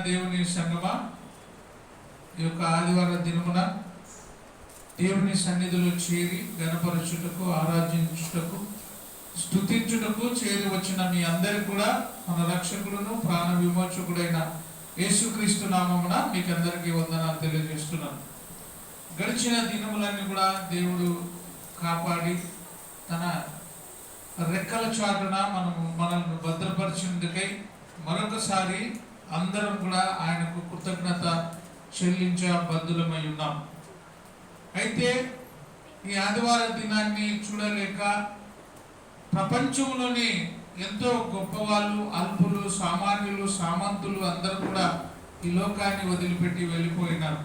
దేవుని సంగమా, ఈ యొక్క ఆదివార దినమున దేవుని సన్నిధిలో చేరి గణపరచుటకు, ఆరాధించుటకు, స్తుతించుటకు చేరి వచ్చిన మీ అందరికి కూడా మన రక్షకుడును ప్రాణ విమోచకుడైన యేసుక్రీస్తు నామమున మీకు అందరికీ వందనాలు తెలియజేస్తున్నాను. గడిచిన దినములన్నీ కూడా దేవుడు కాపాడి తన రెక్కల చాటున మనల్ని భద్రపరిచినందుకై మరొకసారి అందరం కూడా ఆయనకు కృతజ్ఞత చెల్లించే బద్దులమై ఉన్నాం. అయితే ఈ ఆదివార దినాన్ని చూడలేక ప్రపంచంలోని ఎంతో గొప్పవాళ్ళు, అల్పులు, సామాన్యులు, సామంతులు అందరూ కూడా ఈ లోకాన్ని వదిలిపెట్టి వెళ్ళిపోయినారు.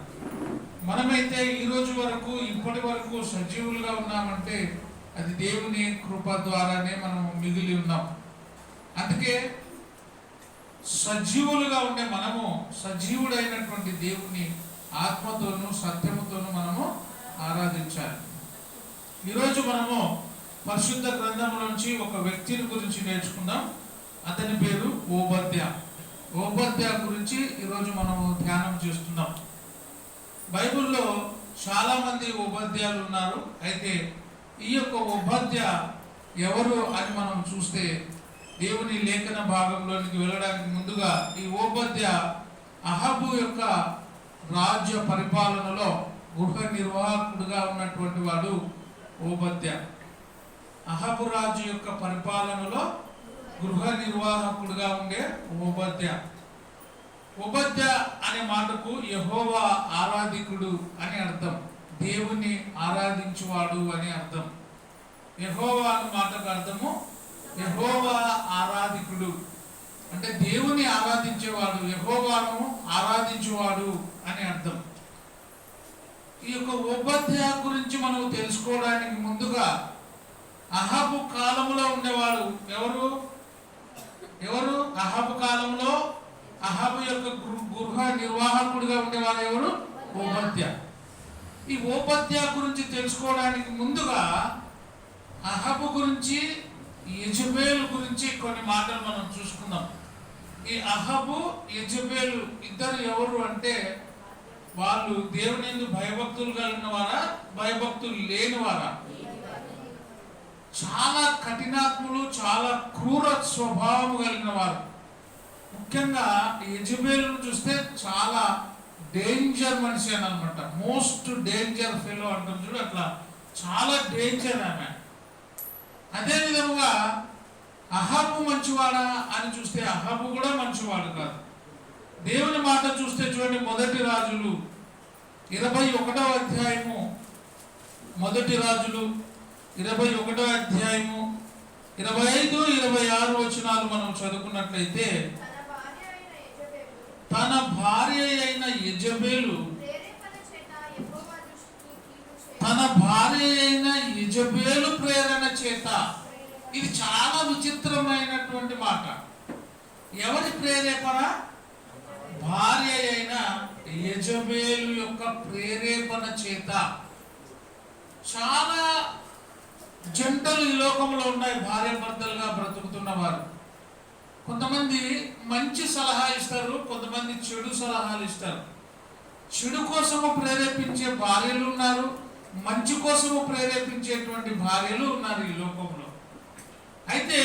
మనమైతే ఈ రోజు వరకు, ఇప్పటి వరకు సజీవులుగా ఉన్నామంటే అది దేవుని కృప ద్వారానే మనం మిగిలి ఉన్నాం. అందుకే సజీవులుగా ఉండే మనము సజీవుడైనటువంటి దేవుని ఆత్మతోనూ సత్యముతోనూ మనము ఆరాధించాలి. ఈరోజు మనము పరిశుద్ధ గ్రంథంలోంచి ఒక వ్యక్తిని గురించి నేర్చుకుందాం. అతని పేరు ఓబద్యా. ఓబద్యా గురించి ఈరోజు మనము ధ్యానం చేస్తున్నాం. బైబిల్లో చాలా మంది ఓబద్యాలు ఉన్నారు. అయితే ఈ యొక్క ఓబద్యా ఎవరు అని మనం చూస్తే దేవుని లేఖన భాగంలోనికి వెళ్ళడానికి ముందుగా ఈ ఓబద్యా అహాబు యొక్క రాజ్య పరిపాలనలో గృహ నిర్వాహకుడుగా ఉన్నటువంటి వాడు ఓబద్యా. అహాబు రాజు యొక్క పరిపాలనలో గృహ నిర్వాహకుడుగా ఉండే ఓబద్యా. ఓబద్యా అనే మాటకు యెహోవా ఆరాధికుడు అని అర్థం, దేవుని ఆరాధించువాడు అని అర్థం. యెహోవా అనే మాటకు అర్థము యెహోవా ఆరాధికుడు అంటే దేవుని ఆరాధించేవాడు, యెహోవాను ఆరాధించేవాడు అని అర్థం. ఈ యొక్క ఓబద్యా గురించి మనం తెలుసుకోవడానికి ముందుగా అహాబు కాలంలో ఉండేవాడు ఎవరు అహాబు కాలంలో అహాబు యొక్క గృహ నిర్వాహకుడిగా ఉండేవాడు ఎవరు? ఓబద్యా. ఈ ఓబద్యా గురించి తెలుసుకోవడానికి ముందుగా అహాబు గురించి, యెజబేలు గురించి కొన్ని మాటలు మనం చూసుకుందాం. ఈ అహాబు, యెజబేలు ఇద్దరు ఎవరు అంటే వాళ్ళు దేవుని యందు భయభక్తులు కలిగిన వారా, భయభక్తులు లేని వారా? చాలా కఠినాత్ములు, చాలా క్రూర స్వభావం కలిగిన వారు. ముఖ్యంగా యెజబేలును చూస్తే చాలా డేంజర్ మనిషి అని అనమాట. మోస్ట్ డేంజర్ ఫెలో అంటాం చూడు, అట్లా చాలా డేంజర్ ఆమె. అదే విధముగా అహాబు మంచివాడా అని చూస్తే అహాబు కూడా మంచివాడు కాదు. దేవుని మాట చూస్తే చూడండి, మొదటి రాజులు 21వ అధ్యాయము, మొదటి రాజులు 21వ అధ్యాయము 25, 26 వచనాలు మనం చదువుకున్నట్లయితే, తన భార్య అయిన యెజబేలు ప్రేరణ చేత, ఇది చాలా విచిత్రమైనటువంటి మాట. ఎవరి ప్రేరేపణ? భార్య అయిన యెజబేలు యొక్క ప్రేరేపణ చేత. చాలా జంటలు ఈ లోకంలో ఉన్నాయి, భార్య భర్తలుగా బ్రతుకుతున్న వారు. కొంతమంది మంచి సలహా ఇస్తారు, కొంతమంది చెడు సలహాలు ఇస్తారు. చెడు కోసము ప్రేరేపించే భార్యలు ఉన్నారు, మంచి కోసము ప్రేరేపించేటువంటి భార్యలు ఉన్నారు ఈ లోకంలో. అయితే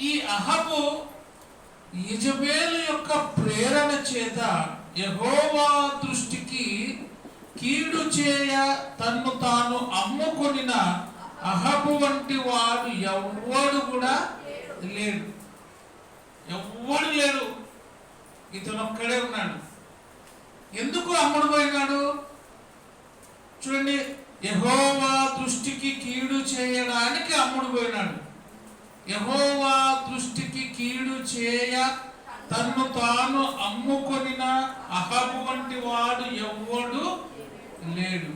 ఈ అహాబు యెజబేలు యొక్క ప్రేరణ చేత యెహోవా దృష్టికి కీడు చేయ తన్ను తాను అమ్ముకొనిన అహాబు వంటి వాడు ఎవ్వడు కూడా లేడు. ఎవ్వడు లేడు, ఇతను ఒక్కడే ఉన్నాడు. ఎందుకు అమ్ముడు పోయినాడు? చూడండి, యెహోవా దృష్టికి కీడు చేయడానికి అమ్ముడు పోయినాడు. యెహోవా దృష్టికి కీడు చేయ తన్ను తాను అమ్ముకొనిన అహాబు వంటి వాడు ఎవ్వడు లేడు.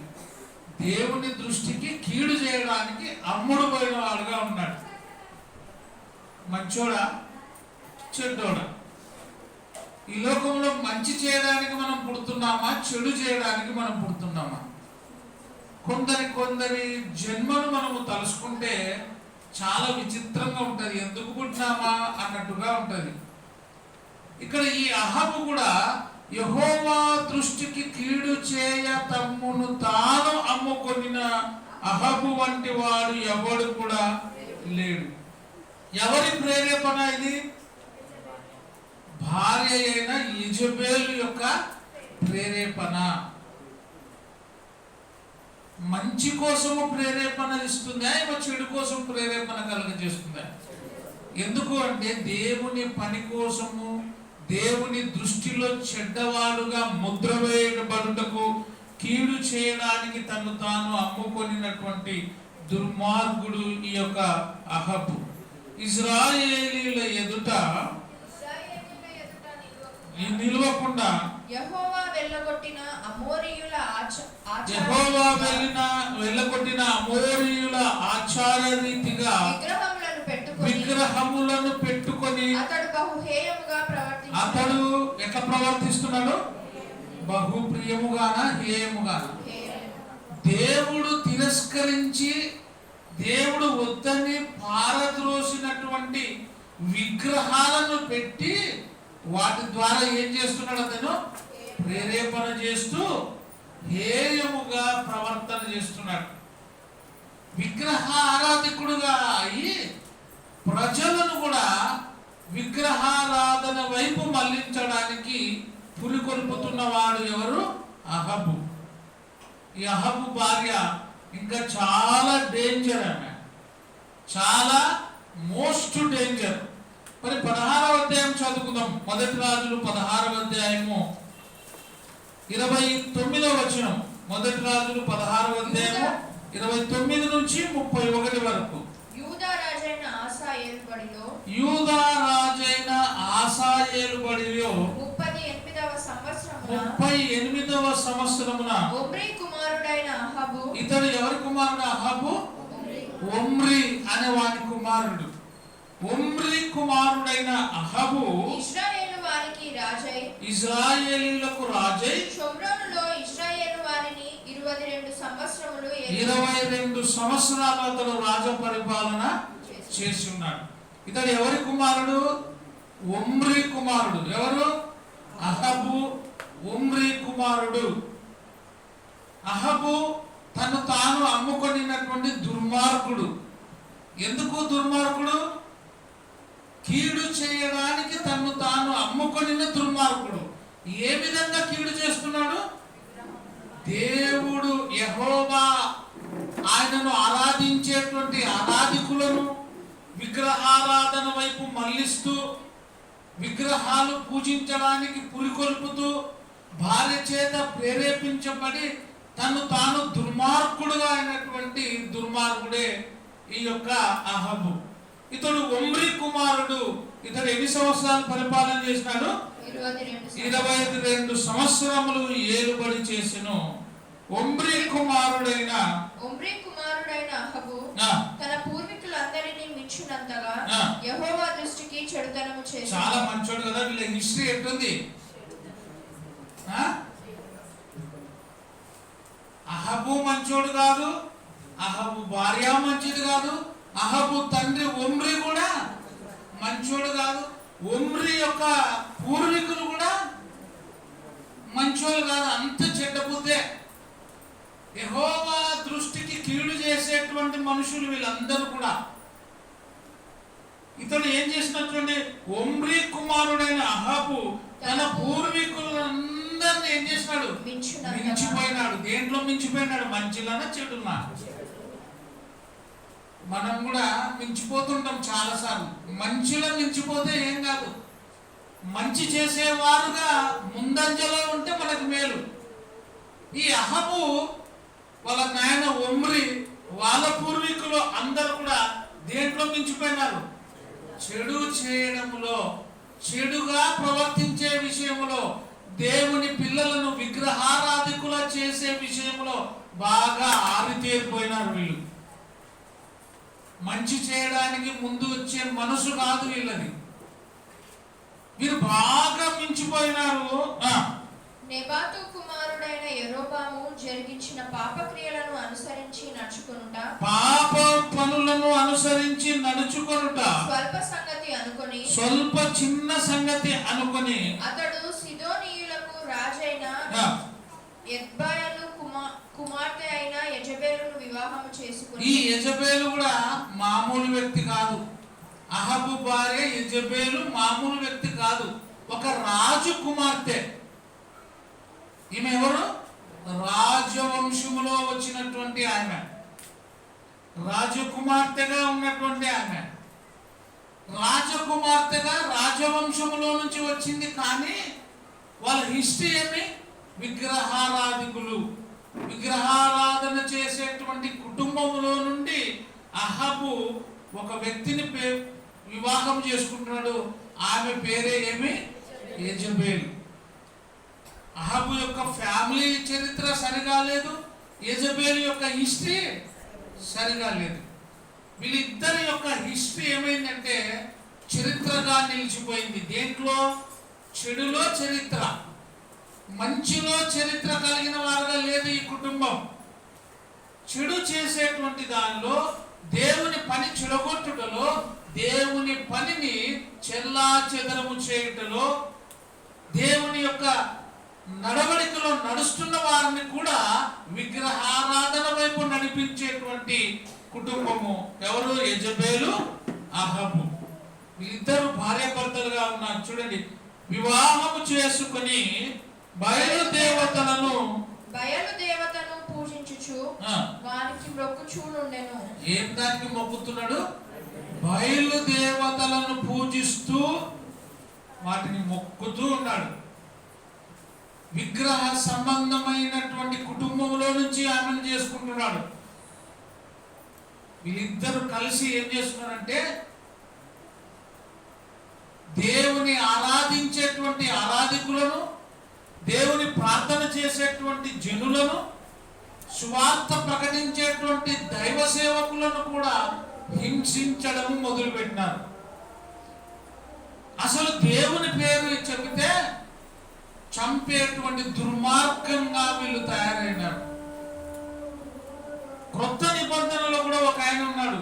దేవుని దృష్టికి కీడు చేయడానికి అమ్ముడు పోయిన వాడుగా ఉన్నాడు. మంచోడా చెడ్డోడా? ఈ లోకంలో మంచి చేయడానికి మనం పుడుతున్నామా, చెడు చేయడానికి మనం పుడుతున్నామా? కొందరి జన్మను మనము తలుసుకుంటే చాలా విచిత్రంగా ఉంటుంది. ఎందుకు పుట్టినామా అన్నట్టుగా ఉంటుంది. ఇక్కడ ఈ అహాబు కూడా యెహోవా దృష్టికి కీడు చేయ తమ్మును తాను అమ్ముకొనిన అహబు వంటి వాడు ఎవడు కూడా లేడు. ఎవరి ప్రేరేపణ ఇది? భార్య అయిన యెజబెలు యొక్క ప్రేరేపణ. మంచి కోసము ప్రేరేపణ ఇస్తుందా, చెడు కోసం ప్రేరేపణ కలుగజేస్తుందా? ఎందుకు అంటే దేవుని పని కోసము, దేవుని దృష్టిలో చెడ్డవాడుగా ముద్ర వేయబడుటకు, కీడు చేయడానికి తను తాను అమ్ముకొనినటువంటి దుర్మార్గుడు ఈ యొక్క అహబు. ఇశ్రాయేలీయుల ఎదుట నిలవకుండా యెహోవా వెళ్ళగొట్టిన అమోరీయుల ఆచార రీతిగా విగ్రహములను పెట్టుకొని అతడు ఎట్లా ప్రవర్తిస్తున్నాడు? బహుప్రియముగానా, హేయముగానా? దేవుడు తిరస్కరించి, దేవుడు వద్దని పారద్రోసినటువంటి విగ్రహాలను పెట్టి వాటి ద్వారా ఏం చేస్తున్నాడు? అతను ప్రేరేపణ చేస్తూ హేయముగా ప్రవర్తన చేస్తున్నాడు. విగ్రహ ఆరాధకుడుగా అయి ప్రజలను కూడా విగ్రహారాధన వైపు మళ్లించడానికి పురికొల్పుతున్నవాడు ఎవరు? అహబు. ఈ అహబు భార్య ఇంకా చాలా డేంజర్, ఆమె చాలా మోస్ట్ డేంజర్. మరి 16వ అధ్యాయం చదువుకుందాం. మొదటి రాజులు 16వ అధ్యాయము 29వ వచనం. మొదటి రాజులు 16వ అధ్యాయము 29 నుంచి 31 వరకు. యూదా రాజైన ఆసాయేలు బడిలో 38వ సంవత్సరమున ఇతడు ఎవరి కుమారుడు? అహబు ఒమ్రి అనే వాని కుమారుడు. ఒమ్రి కుమారుడైన అహబు ఇశ్రాయేలీయులకు రాజై షోమ్రోనులో ఇశ్రాయేలు వారిని 22 సంవత్సరాలు అతడు రాజ పరిపాలన చేసి ఉన్నాడు. ఇతడు ఎవరి కుమారుడు? ఒమ్రి కుమారుడు. ఎవరు? అహబు ఒమ్రి కుమారుడు. అహబు తను తాను అమ్ముకొనినటువంటి దుర్మార్గుడు. ఎందుకు దుర్మార్గుడు? కీడు చేయడానికి తను తాను అమ్ముకొనిన దుర్మార్గుడు. ఏ విధంగా కీడు చేస్తున్నాడు? దేవుడు యెహోవా ఆయనను ఆరాధించేటువంటి ఆరాధికులను విగ్రహారాధన వైపు మళ్లిస్తూ, విగ్రహాలు పూజించడానికి పురికొల్పుతూ, భార్య చేత ప్రేరేపించబడి తను తాను దుర్మార్గుడుగా అయినటువంటి దుర్మార్గుడే ఈ యొక్క అహబు. ఇతడు ఒమ్రి కుమారుడు. ఇతడు ఎన్ని సంవత్సరాలు పరిపాలన చేసినాడు? 22 సంవత్సరములు ఏలుబడి చేసెను. ఒమ్రి కుమారుడైన అహబు తన పూర్వీకులందరినీ మించినంతగా యెహోవా దృష్టికి చెడుతనము చేశాడు. చాలా మంచోడు కదా. వీళ్ళ హిస్టరీ ఎట్టుంది? అహబు మంచోడు కాదు, అహబు భార్య మంచిది కాదు, అహబు తండ్రి ఒమ్రి కూడా మంచోడు కాదు, ఒమ్రి యొక్క పూర్వీకులు కూడా మంచోళ్ళు కాదు. అంత చెడ్డబుద్ధే. యెహోవా దృష్టికి కీడు చేసేటువంటి మనుషులు వీళ్ళందరూ కూడా. ఇతడు ఏం చేసినటువంటి ఒమ్రి కుమారుడైన అహబు తన పూర్వీకులందరినీ ఏం చేసినాడు? మించిపోయినాడు. దేంట్లో మించిపోయినాడు? మంచిలోనా చెడునా? మనం కూడా మించిపోతుంటాం చాలాసార్లు. మంచిలో మించిపోతే ఏం కాదు, మంచి చేసేవారుగా ముందంజలో ఉంటే మనకు మేలు. ఈ అహబు వాళ్ళ నాయన ఒమ్రి వాళ్ళ పూర్వీకులు అందరూ కూడా దేంట్లో మించిపోయినారు? చెడు చేయడంలో, చెడుగా ప్రవర్తించే విషయంలో, దేవుని పిల్లలను విగ్రహారాధికుల చేసే విషయంలో బాగా ఆరితేరిపోయినారు వీళ్ళు. మంచి చేయడానికి ముందు వచ్చే మనసు కాదు వీళ్ళది. వీరు బాగా మించిపోయినారు. నెబాతు కుమారుడైన యెరోబాము జరిగించిన పాపక్రియలను అనుసరించి నడుచుకొనుట, పాప పనులను అనుసరించి నడుచుకొనుట, స్వల్ప చిన్న సంగతి అనుకొని అతడు సిదోనీయులకు ఎత్బాయలు కుమార్తె అయిన యెజబెలును వివాహము చేసుకుని. ఈ యెజబెలు కూడా మామూలు వ్యక్తి కాదు. అహాబు భార్య యెజబెలు మామూలు వ్యక్తి కాదు, ఒక రాజు కుమార్తె. ఈమె ఎవరు? రాజవంశములో వచ్చినటువంటి ఆమె, రాజకుమార్తెగా ఉన్నటువంటి ఆమె. రాజకుమార్తెగా రాజవంశములో నుంచి వచ్చింది, కానీ వాళ్ళ హిస్టరీ ఏమి? విగ్రహారాధికులు, విగ్రహారాధన చేసేటువంటి కుటుంబంలో నుండి అహాబు ఒక వ్యక్తిని వివాహం చేసుకుంటున్నాడు. ఆమె పేరే ఏమి? యెజబెలు. అహాబు యొక్క ఫ్యామిలీ చరిత్ర సరిగా లేదు, యెజబెలు యొక్క హిస్టరీ సరిగా లేదు. వీళ్ళిద్దరి యొక్క హిస్టరీ ఏమైందంటే చరిత్రగా నిలిచిపోయింది. దేంట్లో? చెడులో చరిత్ర, మంచిలో చరిత్ర కలిగిన వారుగా లేదు ఈ కుటుంబం. చెడు చేసేటువంటి దానిలో, దేవుని పని చెడగొట్టుటలో, దేవుని పనిని చెల్లా చెదరము చేయుటలో, దేవుని యొక్క నడవడికలో నడుస్తున్న వారిని కూడా విగ్రహారాధన వైపు నడిపించేటువంటి కుటుంబము ఎవరు? యెజబెలు, అహాబు. వీళ్ళిద్దరు భార్యాభర్తలుగా ఉన్నారు. చూడండి, వివాహము చేసుకుని బయలుదేవతను పూజించుచు వారికి మొక్కుచూనుండెను. ఏం దానికి మొక్కుతున్నాడు? బయలుదేవతలను పూజిస్తూ వాటిని మొక్కుతూ ఉన్నాడు. విగ్రహ సంబంధమైనటువంటి కుటుంబంలో నుంచి ఆమెను చేసుకుంటున్నాడు. వీళ్ళిద్దరు కలిసి ఏం చేస్తున్నారంటే దేవుని ఆరాధించేటువంటి ఆరాధికులను, దేవుని ప్రార్థన చేసేటువంటి జనులను, సువార్త ప్రకటించేటువంటి దైవ సేవకులను కూడా హింసించడం మొదలుపెట్టినారు. అసలు దేవుని పేరు చెబితే చంపేటువంటి దుర్మార్గంగా వీళ్ళు తయారైనారు. క్రొత్త నిబంధనలో కూడా ఒక ఆయన ఉన్నాడు,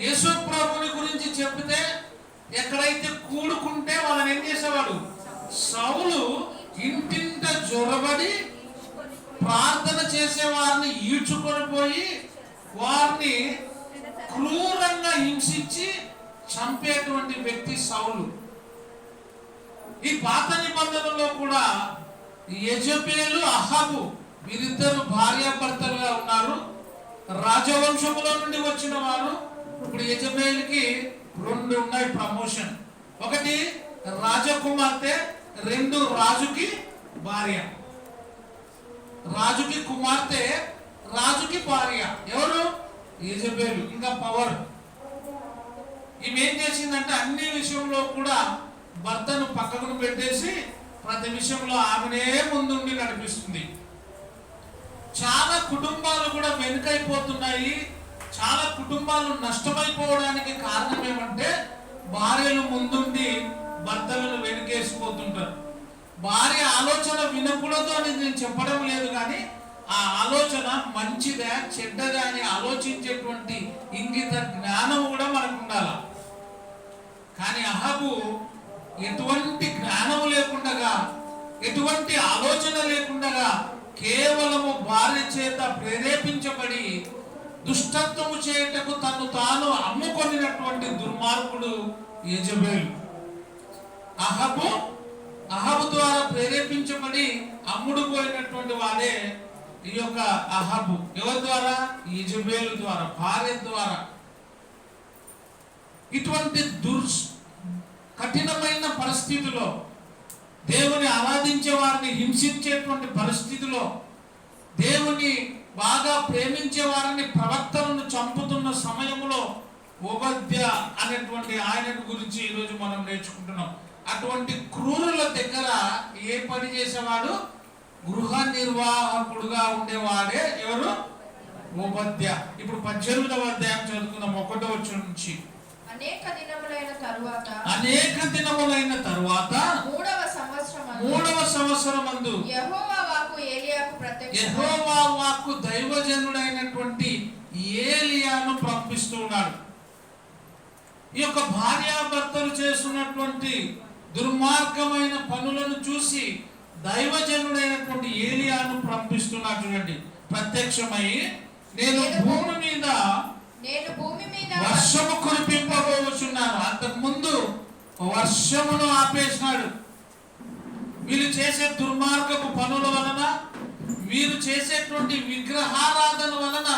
యేసు ప్రభుని గురించి చెబితే ఎక్కడైతే కూడుకుంటే వాళ్ళని ఏం చేసేవాడు? సౌలు ఇంటింట జొరబడి ప్రార్థన చేసే వారిని ఈడ్చుకొని పోయి వారిని క్రూరంగా హింసించి చంపేటువంటి వ్యక్తి సౌలు. ఈ పాత నిబంధనలో కూడా యెజబెలు, అహాబు వీరిద్దరు భార్యాభర్తలుగా ఉన్నారు. రాజవంశములో నుండి వచ్చిన వారు. ఇప్పుడు యెజబెలుకి రెండు ఉన్నాయి ప్రమోషన్. ఒకటి రాజకుమార్తె, రెండు రాజుకి భార్య. రాజుకి కుమార్తె, రాజుకి భార్య. ఎవరు? యెజబెలు. ఇంకా పవర్. ఈమె ఏం చేసిందంటే అన్ని విషయంలో కూడా భర్తను పక్కకు పెట్టేసి ప్రతి విషయంలో ఆమెనే ముందుండి నడిపిస్తుంది. చాలా కుటుంబాలు కూడా వెనుకైపోతున్నాయి. చాలా కుటుంబాలు నష్టమైపోవడానికి కారణం ఏమంటే భార్యలు ముందుండి భర్తలను వెనుకేసిపోతుంటారు. భార్య ఆలోచన వినకూడదు అని నేను చెప్పడం లేదు, కానీ ఆ ఆలోచన మంచిదా చెడ్డదా అని ఆలోచించేటువంటి ఇంగిత జ్ఞానం కూడా మనకు ఉండాలి. కానీ అహాబు ఎటువంటి జ్ఞానం లేకుండా, ఎటువంటి ఆలోచన లేకుండా కేవలము భార్య చేత ప్రేరేపించబడి దుష్టత్వము చేయటకు తను తాను అమ్ముకొనినటువంటి దుర్మార్గుడు యెజబెలు. అహాబు ద్వారా ప్రేరేపించబడి అమ్ముడు పోయినటువంటి వాడే ఈ యొక్క అహాబు. ఎవరి ద్వారా? యెజబెలు ద్వారా, భార్య ద్వారా. ఇటువంటి కఠినమైన పరిస్థితిలో, దేవుని ఆరాధించే వారిని హింసించేటువంటి పరిస్థితిలో, దేవుని బాగా ప్రేమించే వారిని, ప్రవక్తలను చంపుతున్న సమయంలో ఓబద్య అనేటువంటి ఆయన గురించి ఈరోజు మనం నేర్చుకుంటున్నాం. అటువంటి క్రూరుల దగ్గర ఏ పని చేసేవాడు? గృహ నిర్వాహకుడుగా ఉండేవాడే ఎవరు? ఓబద్య. ఇప్పుడు 18వ అధ్యాయం చదువుకుందాం, 1వ వచనం నుంచి. అనేక దినములైన తరువాత 3వ సంవత్సరమందు యెహోవా వాక్కు దైవజనుడైనటువంటి ఏలియాను పంపిస్తున్నాడు. ఈ యొక్క భార్యాభర్తలు చేస్తున్నటువంటి దుర్మార్గమైన పనులను చూసి దైవజనుడైనటువంటి ఏలియాను పంపిస్తున్నాడు. చూడండి, ప్రత్యక్షమై నేను భూమి మీద వర్షము కురిపింపబోచున్నాను. అంతకు ముందు వర్షమును ఆపేసినాడు. వీళ్ళు చేసే దుర్మార్గపు పనుల వలన, మీరు చేసేటువంటి విగ్రహారాధన వలన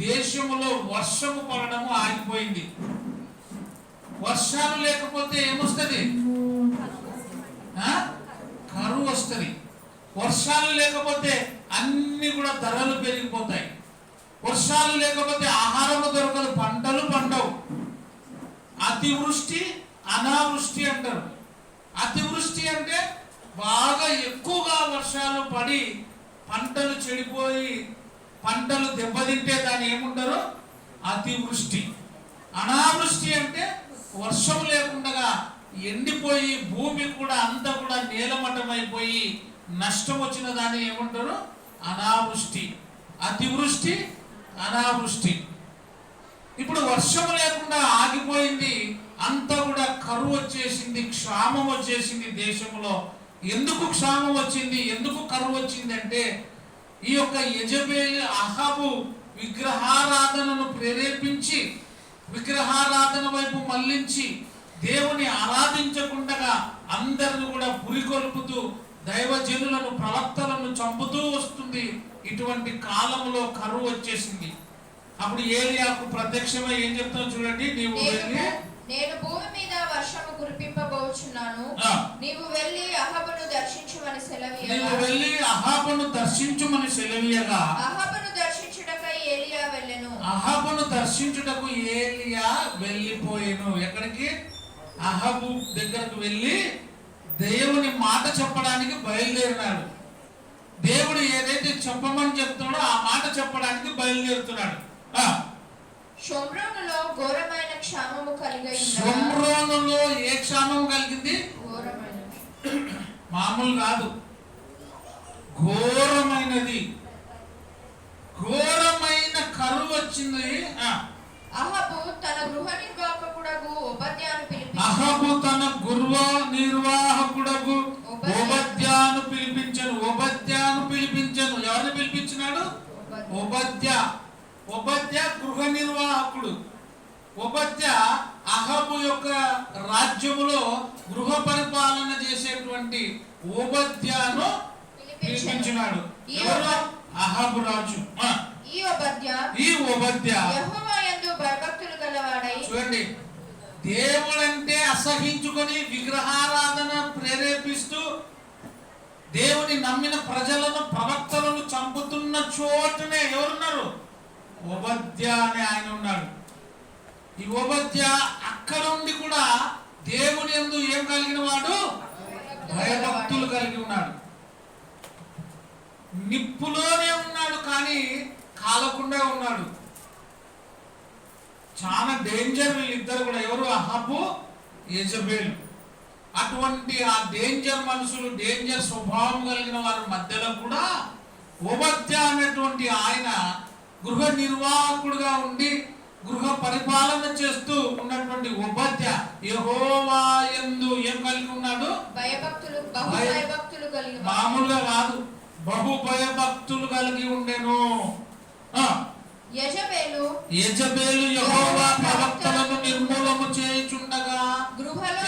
దేశములో వర్షము పడడము ఆగిపోయింది. వర్షాలు లేకపోతే ఏమొస్తుంది? కరువు వస్తుంది. వర్షాలు లేకపోతే అన్ని కూడా ధరలు పెరిగిపోతాయి. వర్షాలు లేకపోతే ఆహారము దొరకదు, పంటలు పండవు. అతివృష్టి అనావృష్టి అంటారు. అతివృష్టి అంటే బాగా ఎక్కువగా వర్షాలు పడి పంటలు చెడిపోయి పంటలు దెబ్బతింటే దాన్ని ఏముంటారు? అతివృష్టి. అనావృష్టి అంటే వర్షం లేకుండా ఎండిపోయి భూమి కూడా అంతా కూడా నేలమట్టమైపోయి నష్టం వచ్చిన దాన్ని ఏమంటారు? అనావృష్టి. అతివృష్టి, అనావృష్టి. ఇప్పుడు వర్షం లేకుండా ఆగిపోయింది, అంతా కూడా కరువు వచ్చేసింది, క్షామం వచ్చేసింది దేశంలో. ఎందుకు క్షామం వచ్చింది, ఎందుకు కరువు వచ్చింది అంటే ఈ యొక్క యెజబెల్ అహాబు విగ్రహారాధనను ప్రేరేపించి విగ్రహారాధన వైపు మళ్లించి దేవుని ఆరాధించకుండా అందరిని కూడా పురికొల్పుతూ దైవజనులను ప్రవక్తలను చంపుతూ వస్తుంది. ఇటువంటి కాలంలో కరువు వచ్చేసింది. అప్పుడు ఏలియాకు ప్రత్యక్షమై ఏం చెప్తాను చూడండి, నేను భూమి మీద వర్షము కురిపింపబోచున్నాను, నీవు వెళ్ళి అహాబును దర్శించుమని సెలవీయగా అహాబును దర్శించుటకై ఏలియా వెళ్ళెను. అహాబును దర్శించుటకు ఏలియా వెళ్ళిపోయెను. ఎక్కడికి? అహాబు దగ్గరకు వెళ్ళి దేవుని మాట చెప్పడానికి బయలుదేరినాడు. దేవుడు ఏదైతే చెప్పమని చెప్తున్నాడో ఆ మాట చెప్పడానికి బయలుదేరుతున్నాడు. షోమ్రోనులో ఘోరమైన క్షామము కలిగి షోమ్రోనులో ఏ క్షామం కలిగింది? మామూలు కాదు, ఘోరమైనది. ఘోరమైన కరువు వచ్చింది. అహాబు తన గృహ నిర్వాహకుడగు ఓబద్యాను పిలిపించను. ఎవరిని పిలిపించినాడు? ఓబద్య గృహ నిర్వాహకుడు. ఓబద్య అహాబు యొక్క రాజ్యములో గృహ పరిపాలన చేసేటువంటి ఓబద్యాను పిలిపించినాడు. ఎవరు? అహాబు రాజు. ఈ ఓబద్య యెహోవా యందు భయభక్తులు గలవాడై, చూడండి, దేవుడంటే అసహించుకొని విగ్రహారాధన ప్రేరేపిస్తూ దేవుని నమ్మిన ప్రజలను ప్రవక్తలను చంపుతున్న చోటనే ఎవరున్నారు? ఓబద్య అనే ఆయన ఉన్నాడు. ఈ ఓబద్య అక్కడ ఉండి కూడా దేవుని యందు ఏం కలిగిన వాడు? భయభక్తులు కలిగి ఉన్నాడు. నిప్పులోనే ఉన్నాడు కానీ కాలకుండా ఉన్నాడు. చాలా డేంజర్ వీళ్ళిద్దరు కూడా. ఎవరు? అహాబు, యెజబెల్. అటువంటి ఆ డేంజర్ మనుషులు, డేంజర్ స్వభావం కలిగిన వారి మధ్యలో కూడా ఓబద్య అనేటువంటి ఆయన గృహ నిర్వాహకుడుగా ఉండి గృహ పరిపాలన చేస్తూ ఉన్నటువంటి ఓబద్య యెహోవా యందు ఏం కలిగి ఉన్నాడు? భయభక్తులు కలిగి. మామూలుగా కాదు, బహు భయభక్తులు కలిగి ఉండెను. యెజబెలు యెహోవా ప్రవక్తలను నిర్మూలము చేయుచుండగా,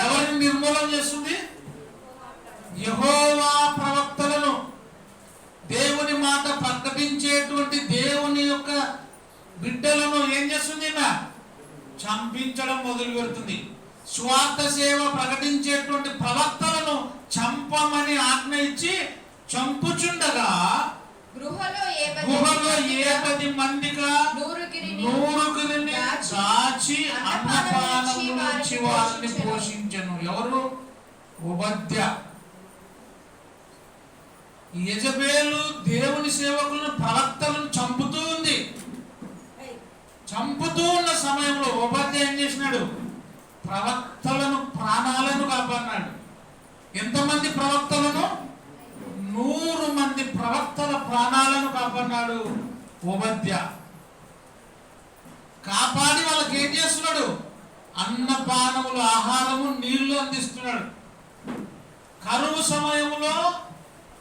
ఎవరిని నిర్మూలన చేస్తుంది? యెహోవా ప్రవక్తలను, దేవుని మాట ప్రకటించేటువంటి దేవుని యొక్క బిడ్డలను ఏం చేస్తుంది? చంపించడం మొదలు పెడుతుంది. స్వార్థ సేవ ప్రకటించేటువంటి ప్రవక్తలను చంపమని ఆజ్ఞ ఇచ్చి చంపుచుండగా గుహలో 10 మందిగా నూరుగురిని దాచి అన్నపానము నుంచి వారిని పోషించను. ఎవరు? ఓబద్య. యెజబెలు దేవుని సేవకులను ప్రవక్తలను చంపుతూ ఉంది. చంపుతూ ఉన్న సమయంలో ఓబద్య ఏం చేసినాడు? ప్రవక్తలను, ప్రాణాలను కాపాడినాడు. ఎంతమంది ప్రవక్తలను? 100 మంది ప్రవక్తల ప్రాణాలను కాపాడినాడు ఓబద్య. కాపాడి వాళ్ళకి ఏం చేస్తున్నాడు? అన్నపానములు, ఆహారము, నీళ్లు అందిస్తున్నాడు. కరువు సమయంలో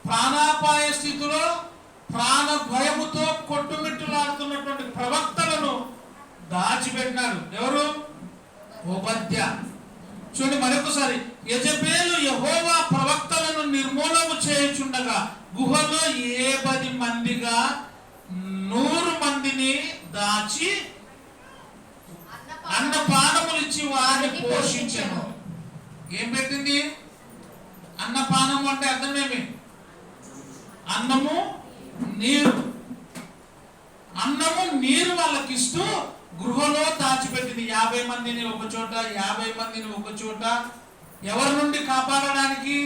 ప్రాణాపాయ స్థితిలో ప్రాణ భయముతో కొట్టుమిట్టులాడుతున్నటువంటి ప్రవక్తలను దాచిపెట్టినాడు. ఎవరు? ఓబద్య. చూడండి మరొకసారి, యెజబెలు యెహోవా ప్రవక్తలను నిర్మూలము చేయుచుండగా గుహలో 10 మందిగా 100 మందిని దాచి అన్నపానములు ఇచ్చి వారిని పోషించను. ఏం పెట్టింది? అన్నపానము అంటే అర్థమేమి? అన్నము నీరు. అన్నము నీరు వాళ్ళకి ఇస్తూ గృహలో దాచిపెట్టింది. 50 మందిని ఒక చోట, 50 మందిని ఒక చోట. ఎవరి నుండి కాపాడడానికి?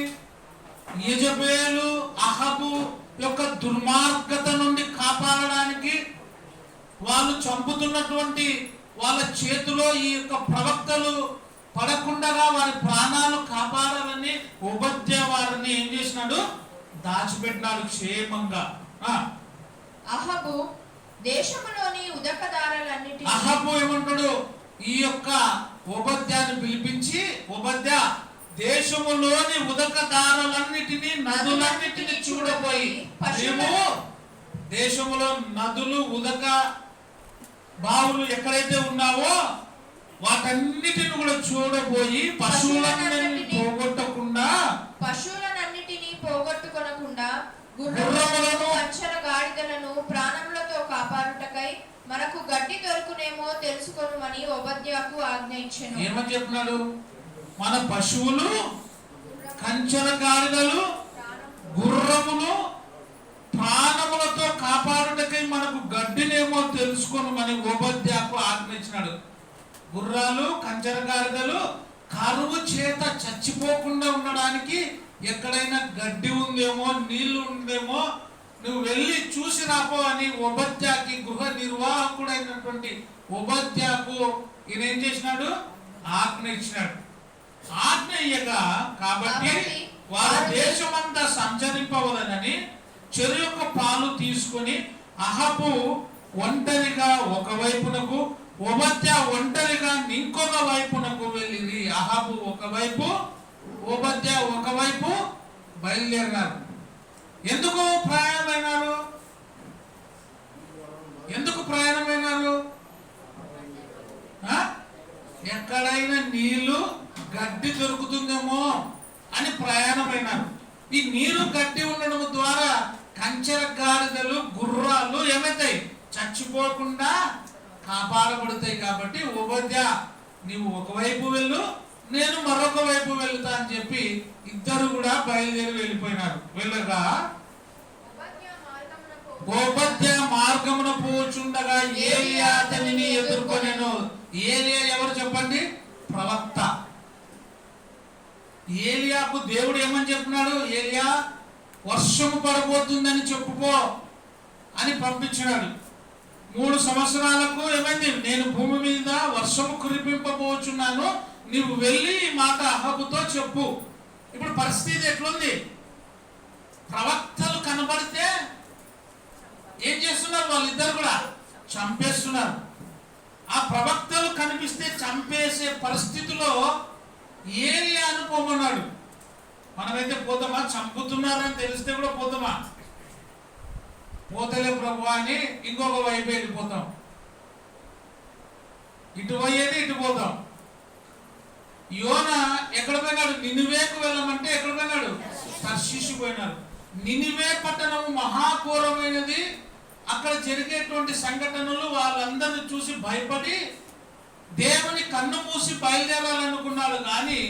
యెజబెలు అహబు యొక్క దుర్మార్గత నుండి కాపాడడానికి. వాళ్ళు చంపుతున్నటువంటి వాళ్ళ చేతిలో ఈ యొక్క ప్రవక్తలు పడకుండా వారి ప్రాణాలు కాపాడాలని ఓబద్య వారిని ఏం చేసినాడు? దాచిపెట్టినాడు క్షేమంగా. అహబు దేశములోని ఉదకదారులన్నిటిని, అహబు ఏమంటాడు? ఈ యొక్క ఓబద్యాన్ని పిలిపించి, ఓబద్య దేశములోని ఉదకదారులన్నిటిని, నదులన్నిటిని చూడబోయి, మేము దేశములో నదులు, ఉదక బావులు ఎక్కడైతే ఉన్నావో వాటన్నిటిని కూడా చూడబోయి పశువులన్నిటిని పోగొట్టుకొనకుండా గుర్రములను కంచెల గాడిదలను ప్రాణములతో కాపాడుటకై మనకు గడ్డి దొరుకునేమో తెలుసుకొనుమని ఓబద్యాకు ఆజ్ఞ ఇచ్చెను. ఏమని చెప్పినాడు? మన పశువులు, కంచెల గాడిదలు, గుర్రములు ప్రాణములతో కాపాడుటకై మనకు గడ్డినేమో తెలుసుకొనుమని ఓబద్యాకు ఆజ్ఞ ఇచ్చినాడు. గుర్రాలు, కంచెల గాడిదలు కరువు చేత చచ్చిపోకుండా ఉండడానికి ఎక్కడైనా గడ్డి ఉందేమో, నీళ్లు ఉందేమో నువ్వు వెళ్ళి చూసి రాపో అని ఓబద్యాకి, గృహ నిర్వాహకుడైనటువంటి ఓబద్యాకు ఈయన ఏం చేసినాడు? ఆజ్ఞ ఇచ్చినాడు. ఆజ్ఞ ఇయ్యక కాబట్టి వారు దేశమంతా సంచరింపవలనని చెరు యొక్క పాలు తీసుకొని అహబు ఒంటరిగా ఒక వైపునకు, ఓబద్య ఒంటరిగా ఇంకొక వైపునకు వెళ్ళింది. అహబు ఒకవైపు, ఓబద్య ఒకవైపు బయలుదేరినారు. ఎందుకు ప్రయాణమైనారు? ఎందుకు ప్రయాణమైనారు? ఎక్కడైనా నీళ్లు, గడ్డి దొరుకుతుందేమో అని ప్రయాణమైనారు. ఈ నీరు, గడ్డి ఉండడం ద్వారా కంచెల గాడిదలు, గుర్రాలు ఏమవుతాయి? చచ్చిపోకుండా కాపాడబడతాయి. కాబట్టి ఓబద్య నీవు ఒకవైపు వెళ్ళు, నేను మరొక వైపు వెళ్తా అని చెప్పి ఇద్దరు కూడా బయలుదేరి వెళ్ళిపోయినారు. వెళ్ళగా ఓబద్య మార్గమున పోచుండగా ఏలియా అతనిని ఎదుర్కొనెను. ఏలియా ఎవరు చెప్పండి? ప్రవక్త. ఏలియాకు దేవుడు ఏమని చెప్పినాడు? ఏలియా వర్షము పడబోతుందని చెప్పుకో అని పంపించినాడు. 3 సంవత్సరాలకు ఏమైంది? నేను భూమి మీద వర్షము కురిపింపబోచున్నాను, నీవు వెళ్ళి ఈ మాట అహబుతో చెప్పు. ఇప్పుడు పరిస్థితి ఎట్లుంది? ప్రవక్తలు కనబడితే ఏం చేస్తున్నారు? వాళ్ళిద్దరు కూడా చంపేస్తున్నారు. ఆ ప్రవక్తలు కనిపిస్తే చంపేసే పరిస్థితిలో ఏలియాను పోమన్నాడు. మనమైతే పోతామా? చంపుతున్నారని తెలిస్తే కూడా పోతామా? పోతలే ప్రభు అని ఇంకొక వైపు వెళ్ళిపోతాం. ఇటు పోయేది ఇటు పోతాం. యోనా ఎక్కడ పోయినాడు? నినివేకు వెళ్ళమంటే ఎక్కడ పోయినాడు? తర్షీషు పోయినాడు. నినివే పట్టణము మహాఘోరమైనది. అక్కడ జరిగేటువంటి సంఘటనలు వాళ్ళందరినీ చూసి భయపడి దేవుని కన్ను మూసి బయలుదేరాలనుకున్నాడు. కానీ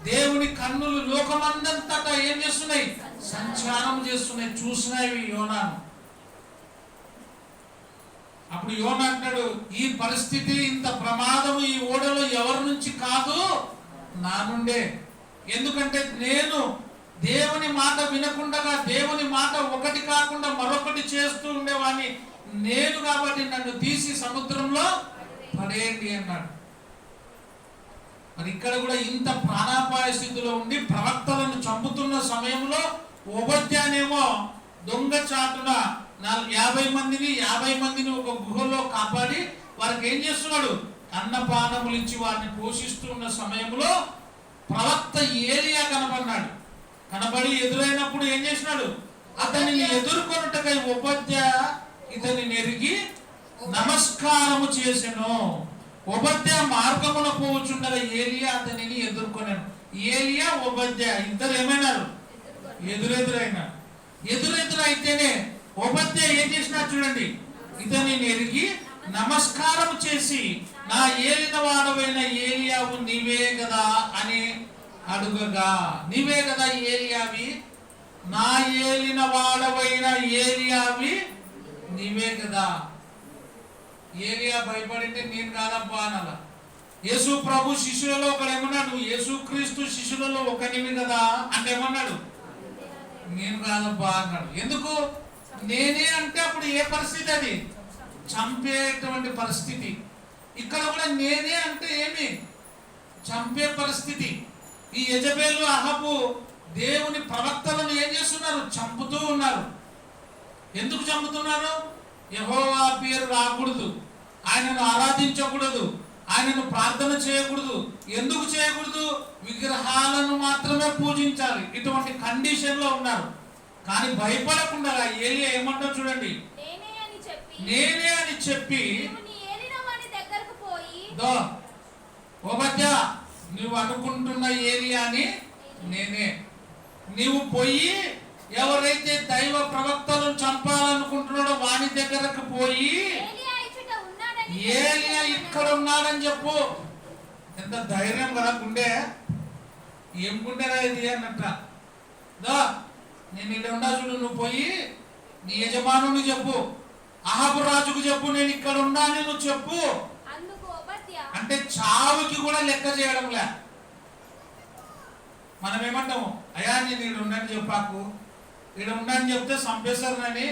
దేవుని కన్నులు లోకమందంతటా ఏం చేస్తున్నాయి? సంచారం చేస్తున్నాయి, చూసినాయి యోనాను. అప్పుడు యోనా అంటాడు, ఈ పరిస్థితి, ఇంత ప్రమాదము ఈ ఓడలో ఎవరి నుంచి కాదు, నా నుండే. ఎందుకంటే నేను దేవుని మాట వినకుండా, దేవుని మాట ఒకటి కాకుండా మరొకటి చేస్తూ ఉండేవాడిని నేను. కాబట్టి నన్ను తీసి సముద్రంలో పడేయండి అన్నాడు. మరి ఇక్కడ కూడా ఇంత ప్రాణాపాయ స్థితిలో ఉండి ప్రవక్తలను చంపుతున్న సమయంలో ఓబద్యానేమో దొంగ చాటున 50 మందిని ఒక గుహలో కాపాడి వారికి ఏం చేస్తున్నాడు? అన్నపానములు ఇచ్చి వారిని పోషిస్తున్న సమయంలో ప్రవక్త ఏలియా కనపడినాడు. కనబడి ఎదురైనప్పుడు ఏం చేసినాడు? అతనిని ఎదుర్కొనుటకై ఉపద్య ఇతని నెరిగి నమస్కారము చేసెను. ఉపద్య మార్గమున పోవుచుండగా ఏలియా అతనిని ఎదుర్కొన్నాను. ఏలియా ఉపద్య ఇద్దరు ఏమైనారు? ఎదురెదురైనారు. ఎదురైతేనే ఉపద్య ఏం చేసినారు చూడండి, ఇతనిని ఎరిగి నమస్కారం చేసి, నా ఏలిన వాడవైన ఏలియావు నీవే కదా అని అడుగగా, నీవే కదా ఏలియావి, నా ఏలిన వాడవైన ఏలియావి నీవే కదా. ఏలియా భయపడింటే నేను కాదబ్బా అనాల. యేసు ప్రభు శిష్యులలో ఒకడు ఏమన్నాడు? యేసు క్రీస్తు శిష్యులలో ఒకనివి కదా అంటే ఏమన్నాడు? నేను కాదబ్బా అన్నాడు. ఎందుకు? నేనే అంటే అప్పుడు ఏ పరిస్థితి? అది చంపేటువంటి పరిస్థితి. ఇక్కడ కూడా నేనే అంటే ఏమి? చంపే పరిస్థితి. ఈ యెజబెలు అహబు దేవుని ప్రవక్తలను ఏం చేస్తున్నారు? చంపుతూ ఉన్నారు. ఎందుకు చంపుతున్నారు? యెహోవా పేరు రాకూడదు, ఆయనను ఆరాధించకూడదు, ఆయనను ప్రార్థన చేయకూడదు. ఎందుకు చేయకూడదు? విగ్రహాలను మాత్రమే పూజించాలి. ఇటువంటి కండిషన్లో ఉన్నారు. కానీ భయపడకుండా ఏలియా ఏమంటారు చూడండి, నేనే అని చెప్పి ఓబద్యా నువ్వు అనుకుంటున్న ఏలియా అని నేనే. నీవు పోయి ఎవరైతే దైవ ప్రవక్తలను చంపాలనుకుంటున్నాడో వాని దగ్గరకు పోయి ఏలియా ఇక్కడ ఉన్నాడని చెప్పు. ఎంత ధైర్యం కదా గుండె! ఏం గుండెరా ఇది అన్నట్ట. నేను ఇక్కడ ఉండా చూడు, నువ్వు పోయి నీ యజమానుని చెప్పు, అహాబు రాజుకు చెప్పు, నేను ఇక్కడ ఉన్నాను నువ్వు చెప్పు అంటే చావుకి కూడా లెక్క చేయడంలే. మనం ఏమంటాము? అయ్యా నేను ఇక్కడ ఉండని చెప్పాకు, ఇక్కడ ఉండని చెప్తే చంపేస్తారని,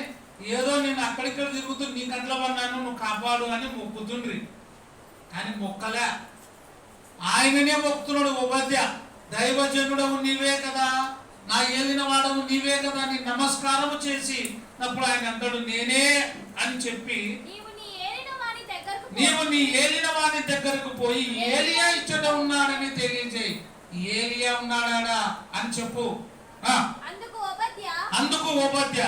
ఏదో నేను అక్కడిక్కడ తిరుగుతూ నీ కంట్లో పడినాను నువ్వు కాపాడు అని మొక్కుతుండ్రి. కానీ మొక్కలే, ఆయననే మొక్కుతున్నాడు. ఉపద్య దైవజనుడవు నీవే కదా, నా ఏలిన వాడవు నీవే కదా అని నమస్కారము చేసి అప్పుడు ఆయన అంటాడు నేనే అని చెప్పి, నీవు నీ ఏలిన వాని దగ్గరకు పోయి ఏలియా ఇచ్చట ఉన్నాడని తెలియజేయి. ఏలియా ఉన్నాడా అని చెప్పు. అందుకు ఉపద్య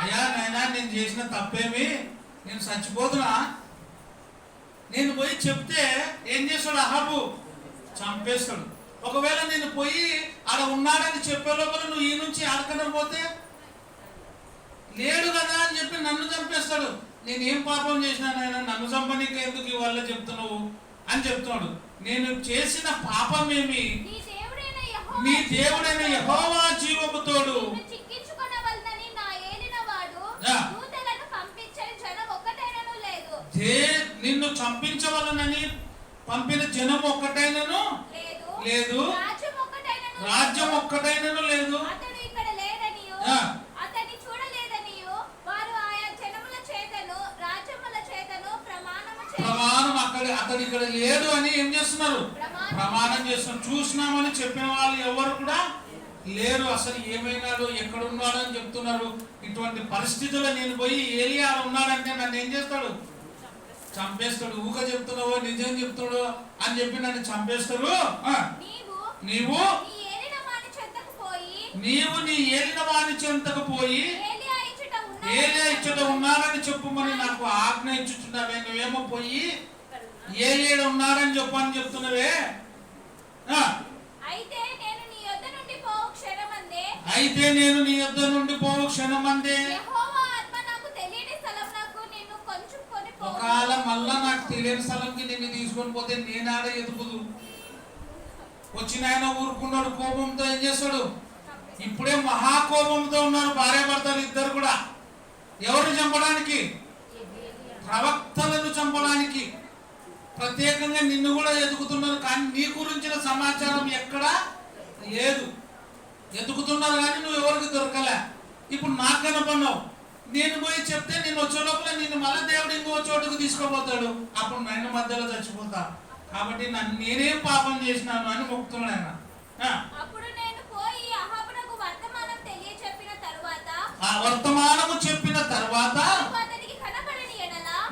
అయ్యా నాయనా నేను చేసిన తప్పేమి? నేను చచ్చిపోతున్నా. నేను పోయి చెప్తే ఏం చేస్తాడు? అహాబు చంపేస్తాడు. ఒకవేళ నేను పోయి ఆడ ఉన్నాడని చెప్పే లోపల నువ్వు ఈ నుంచి ఆడకనే పోతే లేడు కదా అని చెప్పి నన్ను చంపేస్తాడు. నేనేం పాపం చేసినానైనా నన్ను చంపనీకి ఎందుకు ఇవాళ చెప్తున్నావు అని చెప్తున్నాడు. నేను చేసిన పాపం ఏమి? నీ దేవుడైన యెహోవా జీవము తోడు నిన్ను చంపించవలనని పంపిన జనం ఒక్కటైనను లేదు, రాజ్యం ఒక్కటైనను లేదు. ప్రమాణం అతడు ఇక్కడ లేడు అని ఏం చేస్తున్నారు? ప్రమాణం చేస్తున్నారు. చూసినామని చెప్పిన వాళ్ళు ఎవరు కూడా లేరు. అసలు ఏమైనాడు, ఎక్కడున్నాడు అని చెప్తున్నారు. ఇటువంటి పరిస్థితుల్లో నేను పోయి ఏలియా ఉన్నాడంటే నన్ను ఏం చేస్తాడు? చంపేస్తాడు. ఊక చెప్తున్నావో నిజం చెప్తాడు అని చెప్పి నన్ను చంపేస్తారు. నీవు నీ ఏలిన వాని చెంతకు పోయి ఏలియా ఇచ్చట ఉన్నాడని చెప్పుమని నాకు ఆజ్ఞ ఇచ్చుచున్నావే. నువ్వేమో పోయి ఏలియా ఉన్నాడని చెప్పని చెప్తున్నావే. అయితే నేను నీ యొద్ద నుండి పోవు క్షణమందే ఒకవేళ మళ్ళా నాకు తెలియని స్థలంకి నిన్ను తీసుకొని పోతే నేనాడ ఎదుగుదు. వచ్చిన ఆయన ఊరుకున్నాడు, కోపంతో ఏం చేస్తాడు? ఇప్పుడే మహాకోపంతో ఉన్నారు భార్య భర్తలు ఇద్దరు కూడా. ఎవరు చంపడానికి? ప్రవక్తలను చంపడానికి. ప్రత్యేకంగా నిన్ను కూడా ఎదుగుతున్నారు, కానీ నీ గురించిన సమాచారం ఎక్కడా లేదు. ఎదుగుతున్నారు కానీ నువ్వు ఎవరికి దొరకలే. ఇప్పుడు నాకు కనపడినావు. నేను పోయి చెప్తే నేను వచ్చే లోపల నిన్ను మళ్ళీ దేవుడు ఇంకో చోటుకు తీసుకోపోతాడు. అప్పుడు నన్ను మధ్యలో చచ్చిపోతా. కాబట్టి నన్ను నేనేం పాపం చేసినాను అని మొక్కుతున్నాడు ఆయన. ఆ వర్తమానము చెప్పిన తర్వాత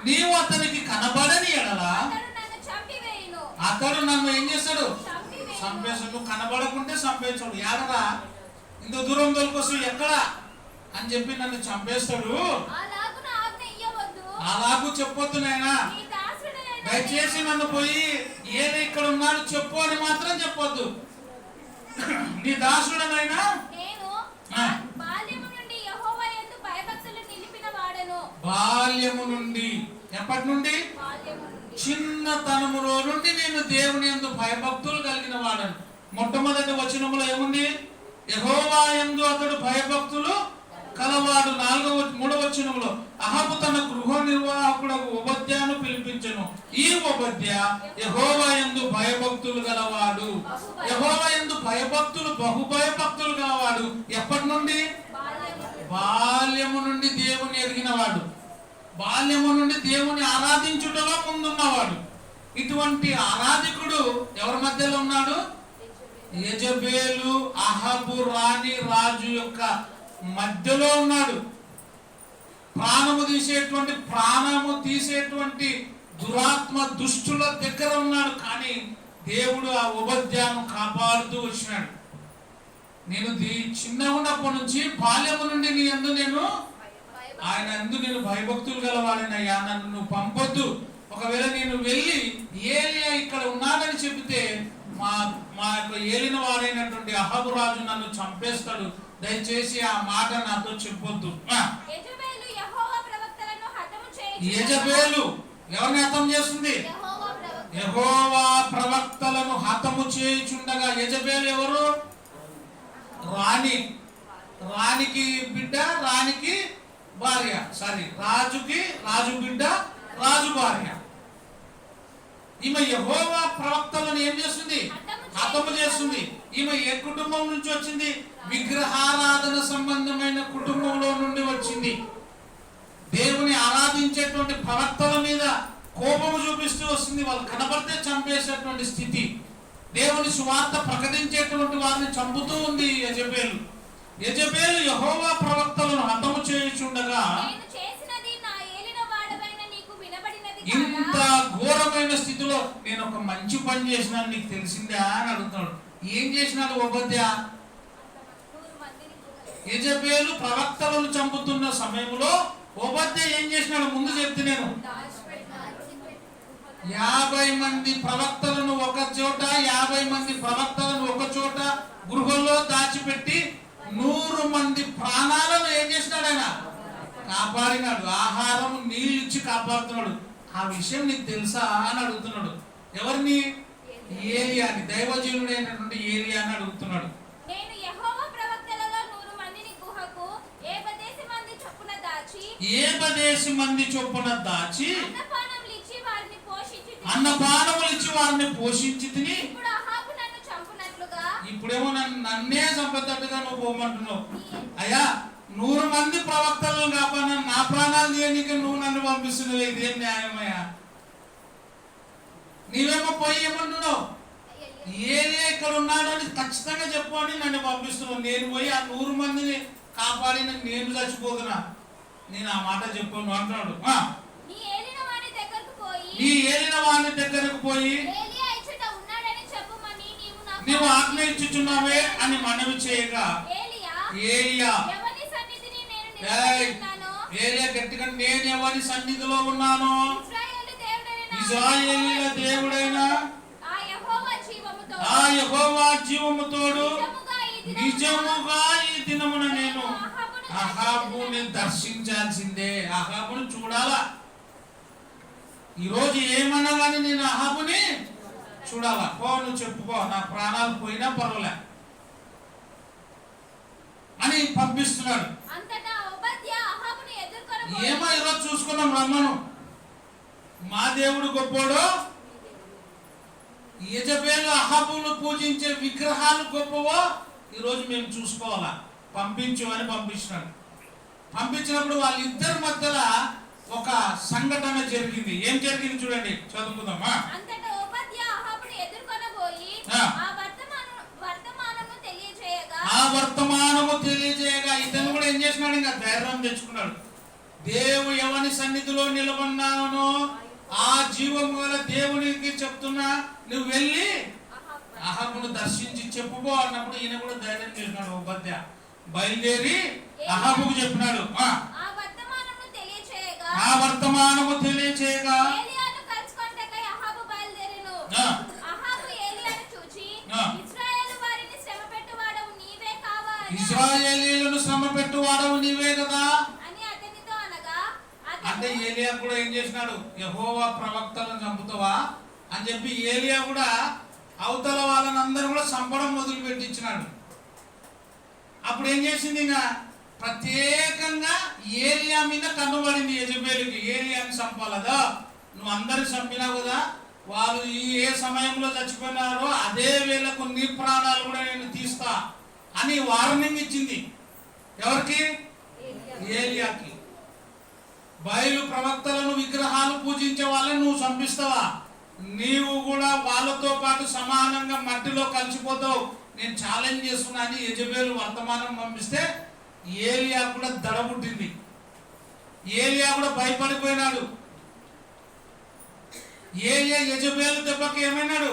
నీవు అతనికి కనబడని ఎడల అతడు నన్ను ఏం చేస్తాడు? చంపివేయును. చంపేస్తాడు. నువ్వు కనబడకుంటే చంపేస్తాడు. ఎక్కడా ఇంత దూరం దొరికొస్తాడు ఎక్కడ అని చెప్పి నన్ను చంపేస్తాడు. అలాగున ఆజ్ఞ ఇయ్యవద్దు. అలాగూ చెప్పొద్దు నాయనా. నీ దాసుడనైన దయచేసి నన్ను పోయి ఏది ఇక్కడ ఉన్నాడు చెప్పు అని మాత్రం చెప్పొద్దు. నీ దాసుడనైనా నేను ఆ. బాల్యము నుండి యెహోవా యందు భయభక్తులు నిలిపిన వాడను. బాల్యము నుండి, ఎప్పటి నుండి? బాల్యము నుండి. చిన్నతనములో నుండి నేను దేవుని యందు భయభక్తులు కలిగిన వాడను. మొట్టమొదటి వచనములో ఏముంది? యెహోవా యందు అతడు భయభక్తులు కలవాడు. 3వ వచనములో అహాబు తన గృహ నిర్వాహకుడకు ఓబద్యాను పిలిపించెను. ఈ ఓబద్య యెహోవా యందు భయభక్తులు గలవాడు. యెహోవా యందు భయభక్తులు, బహుభయభక్తులు గలవాడు. ఎప్పటి నుండి? బాల్యము నుండి దేవుని ఎరిగినవాడు. బాల్యము నుండి దేవుని ఆరాధించుటలో ముందున్నవాడు. ఇటువంటి ఆరాధికుడు ఎవరి మధ్యలో ఉన్నాడు? యెజబేలు, అహాబు రాణి రాజు యొక్క మధ్యలో ఉన్నాడు. ప్రాణము తీసేటువంటి దురాత్మ దుష్టుల దగ్గర ఉన్నాడు. కానీ దేవుడు ఆ ఓబద్యాను కాపాడుతూ వచ్చినాడు. నేను చిన్నగా ఉన్నప్పటి నుంచి, బాల్యము నుండి నీ యందు నేను, ఆయన యందు నేను భయభక్తులు గలవాడినయ్యా, నన్ను నువ్వు పంపొద్దు. ఒకవేళ నేను వెళ్ళి ఏలియా ఇక్కడ ఉన్నాడని చెబితే మా యొక్క ఏలిన వారైనటువంటి అహాబు రాజు నన్ను చంపేస్తాడు. దయచేసి ఆ మాట నాతో చెప్పొద్దు. యెజబేలు యెహోవా ప్రవక్తలను హతము చేయుచుండగా. యెజబేలు ఎవరిని హతం చేస్తుంది? యెహోవా ప్రవక్తలను హతము చేయుచుండగా. యెజబేలు ఎవరు? రాణికి బిడ్డ, రాణికి భార్య. రాజు బిడ్డ, రాజు భార్య. ఈమె యెహోవా ప్రవక్తలను ఏం చేస్తుంది? హతము చేస్తుంది. ఈమె ఏ కుటుంబం నుంచి వచ్చింది? విగ్రహారాధన సంబంధమైన కుటుంబంలో నుండి వచ్చింది. దేవుని ఆరాధించేటువంటి ప్రవక్తల మీద కోపము చూపిస్తూ వస్తుంది. వాళ్ళు కనబడితే చంపేసేటువంటి స్థితి. దేవుని సువార్త ప్రకటించేటువంటి వారిని చంపుతూ ఉంది యెజబేలు. యెహోవా ప్రవక్తలను హతము చేయుచుండగా, ఇంత ఘోరమైన స్థితిలో నేను ఒక మంచి పని చేసినాను, నీకు తెలిసిందా అని అడుగుతున్నాడు. ఏం చేసినాడు ఓబద్య? యెజబేలు ప్రవక్తలను చంపుతున్న సమయంలో ఓబద్య ఏం చేసినాడు? ముందు చెప్తే నేను 50 మంది ప్రవక్తలను ఒక చోట, 50 మంది ప్రవక్తలను ఒక చోట గృహంలో దాచిపెట్టి 100 మంది ప్రాణాలను ఏం చేసినాడు? ఆయన కాపాడినాడు. ఆహారం, నీళ్ళు ఇచ్చి కాపాడుతున్నాడు. ఆ విషయం నీకు తెలుసా అని అడుగుతున్నాడు. ఎవరిని? ఏలియాని, దైవజనుడైనటువంటి ఏలియాని అడుగుతున్నాడు. నేను యెహోవా ప్రవక్తలలో 100 మందిని గుహకు ఏబదేసి మంది చొప్పున దాచి అన్నపానములు ఇచ్చి వారిని పోషించి తిని. ఇప్పుడు అహాబు నన్ను చంపునట్లుగా, ఇప్పుడేమో నన్నే చంపేటట్టుగా నువ్వు పోమంటున్నావు. అయ్యా, 100 మంది ప్రవక్తలను కాపాడిన నా ప్రాణాలు తీయనీకి నువ్వు నన్ను పంపిస్తున్నావు. ఇదేం న్యాయమయ్యా? నీవేమో పోయి ఏమంటున్నావు? ఏలియా ఇక్కడ ఉన్నాడు అని ఖచ్చితంగా చెప్పు అని నన్ను పంపిస్తున్నావు. నేను పోయి ఆ 100 మందిని కాపాడిన నేను చచ్చిపోతున్నా. నేను ఆ మాట చెప్పను అంటున్నాడు. నీ ఏలిన వాని దగ్గరకు పోయి నీవు ఆజ్ఞ ఇచ్చుచున్నావే అని మనవి చేయగా, ఏలియా గట్టిగా, నేను ఎవరి సన్నిధిలో ఉన్నాను? ఇశ్రాయేలీయుల దేవుడైన ఆ యెహోవా జీవముతోడు నిజముగా ఈ దినమున నేను అహాబుని దర్శించాల్సిందే. అహాబుని చూడాలా. ఈరోజు ఏమన్నా కానీ నేను అహాబుని చూడాలా. పో, నువ్వు చెప్పుకో, నా ప్రాణాలు పోయినా పర్వాలే అని పంపిస్తున్నాడు. ఏమో ఈరోజు చూసుకున్నాం రమ్మను. మా దేవుడు గొప్పోడు, యెజబేలు అహాబును పూజించే విగ్రహాలు గొప్పవో ఈరోజు మేము చూసుకోవాలా. పంపించు అని పంపించినాడు. పంపించినప్పుడు వాళ్ళిద్దరి మధ్యలో ఒక సంఘటన జరిగింది. ఏం జరిగింది చూడండి, చదువుకుందామా. ఆ వర్తమానము తెలియజేయగా ఇతను కూడా ఏం చేసినాడు? ఇంకా ధైర్యం తెచ్చుకున్నాడు. దేవుడు ఎవరి సన్నిధిలో నిలబడినానో ఆ జీవం గల దేవునికి చెప్తున్నా, నువ్వు వెళ్ళి అహాబును దర్శించి చెప్పుకో అన్నప్పుడు ఈయన కూడా ధైర్యం చేసినాడు. ఉపద్య బయలుదేరి అహాబుకు చెప్పినాడు, ఆ వర్తమానము తెలియచేయగా ఇశ్రాయేలీయులను శ్రమ పెట్టువాడవు నీవే కదా అంటే ఏలియా కూడా ఏం చేసినాడు, యెహోవా ప్రవక్తలను చంపుతావా అని చెప్పి ఏలియా కూడా అవతల వాళ్ళని అందరూ కూడా చంపడం మొదలు పెట్టించినాడు. అప్పుడు ఏం చేసింది, ఇంకా ప్రత్యేకంగా ఏలియా మీద కన్నుబడింది యెజబెలుకి. ఏలియాని చంపాలదా, నువ్వు అందరిని చంపినావు కదా, వాళ్ళు ఏ సమయంలో చచ్చిపోయినారో అదే వేళకు నీ ప్రాణాలు కూడా నేను తీస్తా అని వార్నింగ్ ఇచ్చింది. ఎవరికి? ఏలియాకి. బయలు ప్రవక్తలను విగ్రహాలు పూజించే వాళ్ళని నువ్వు చంపిస్తావా, నీవు కూడా వాళ్ళతో పాటు సమానంగా మట్టిలో కలిసిపోతావు, నేను ఛాలెంజ్ చేస్తున్నా అని యెజబెలు వర్తమానం పంపిస్తే ఏలియా కూడా దడబుట్టింది. ఏలియా కూడా భయపడిపోయినాడు. ఏలియా యెజబెలు దెబ్బకి ఏమైనాడు,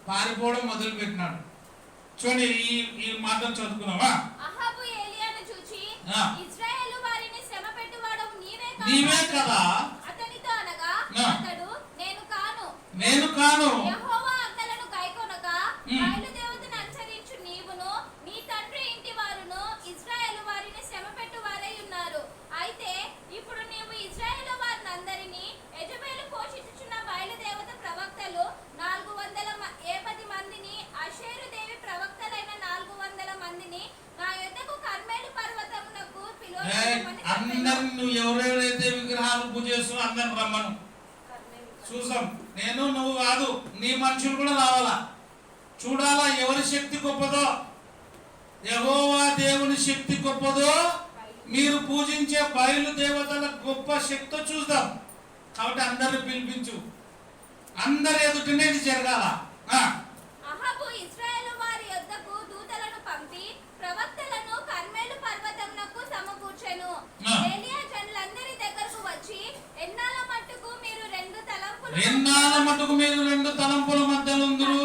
పారిపోవడం మొదలు పెట్టినాడు. చూడండి ఈ మాటలు చదువుకున్నావా. నీవే కదా, నేను కాను అయితే ఇప్పుడు నీవు ఇశ్రాయేలు వారిని అందరినీ యెజబెలు పోషించుచున్న బయలుదేవత ప్రవక్తలు 410 మందిని, అషేరు దేవి ప్రవక్తలైన 400 మందిని నా యొద్దకు కర్మెలు పర్వతమునకు అందరు నువ్వు ఎవరెవరైతే విగ్రహాలు పూజ చేస్తూ అందరిని రమ్మను చూసాం. నేను నువ్వు కాదు, నీ మనుషులు కూడా రావాలా, చూడాలా ఎవరి శక్తి గొప్పదో. యెహోవా దేవుని శక్తి గొప్పదో, మీరు పూజించే బయలు దేవతల గొప్ప శక్తితో చూద్దాం. కాబట్టి అందరిని పిలిపించు, అందరి ఎదుటనే ఇది జరగాల. అహాబు ఇశ్రాయేలు వారి యొద్దకు దూతలను పంపి ప్రవక్తలను కర్మెలు పర్వతమునకు సమకూర్చెను. ఏలియా జనులందరి దగ్గరకు వచ్చి ఎన్నాళ్ళ మట్టుకు మీరు రెండు తలంపుల మధ్యలో ఉందురు,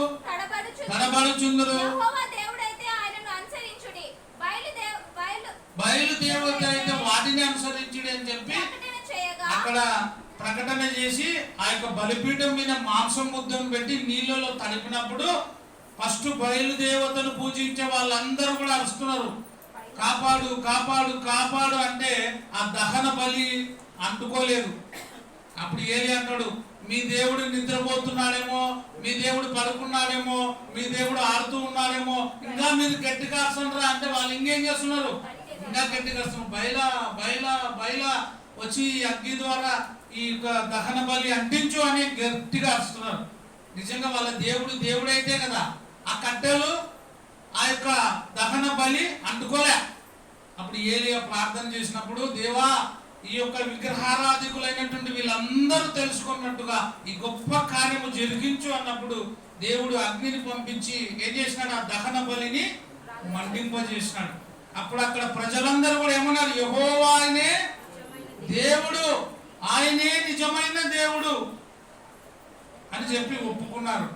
తడబడుచుందురు. యెహోవా దేవుడైతే ఆయనను అనుసరించుడి, బయలు దేవత అయితే వాటిని అనుసరించుడి అని చెప్పి అక్కడ ప్రకటన చేసి ఆ యొక్క బలిపీఠం మీద మాంసం ముద్దను పెట్టి నీళ్ళలో తడిపినప్పుడు ఫస్ట్ బయలు దేవతను పూజించే వాళ్ళందరూ కూడా అరుస్తున్నారు, కాపాడు కాపాడు కాపాడు అంటే ఆ దహన బలి అంటుకోలేదు. అప్పుడు ఏలి అంటాడు, మీ దేవుడు నిద్రపోతున్నాడేమో, మీ దేవుడు పడుకున్నాడేమో, మీ దేవుడు ఆడుతూ ఉన్నాడేమో, ఇంకా మీరు గట్టిగా అరుస్తుంటారా అంటే వాళ్ళు ఇంకేం చేస్తున్నారు, ఇంకా గట్టిగా అరుస్తున్నారు. బయలా బయలా బయలా వచ్చి అగ్ని ద్వారా ఈ దహన బలి అంటించు అని గట్టిగా అరుస్తున్నారు. నిజంగా వాళ్ళ దేవుడు దేవుడైతే కదా ఆ కట్టెలు ఆ యొక్క దహన బలి అంటుకోలే. అప్పుడు ఏలియా ప్రార్థన చేసినప్పుడు, దేవా ఈ యొక్క విగ్రహారాధికులైనటువంటి వీళ్ళందరూ తెలుసుకున్నట్టుగా ఈ గొప్ప కార్యము జరిగించు అన్నప్పుడు దేవుడు అగ్నిని పంపించి ఏం చేసినాడు, ఆ దహన బలిని మండింపజేసినాడు. అప్పుడు అక్కడ ప్రజలందరూ కూడా ఏమన్నారు, యెహోవా ఆయనే దేవుడు, ఆయనే నిజమైన దేవుడు అని చెప్పి ఒప్పుకున్నారు.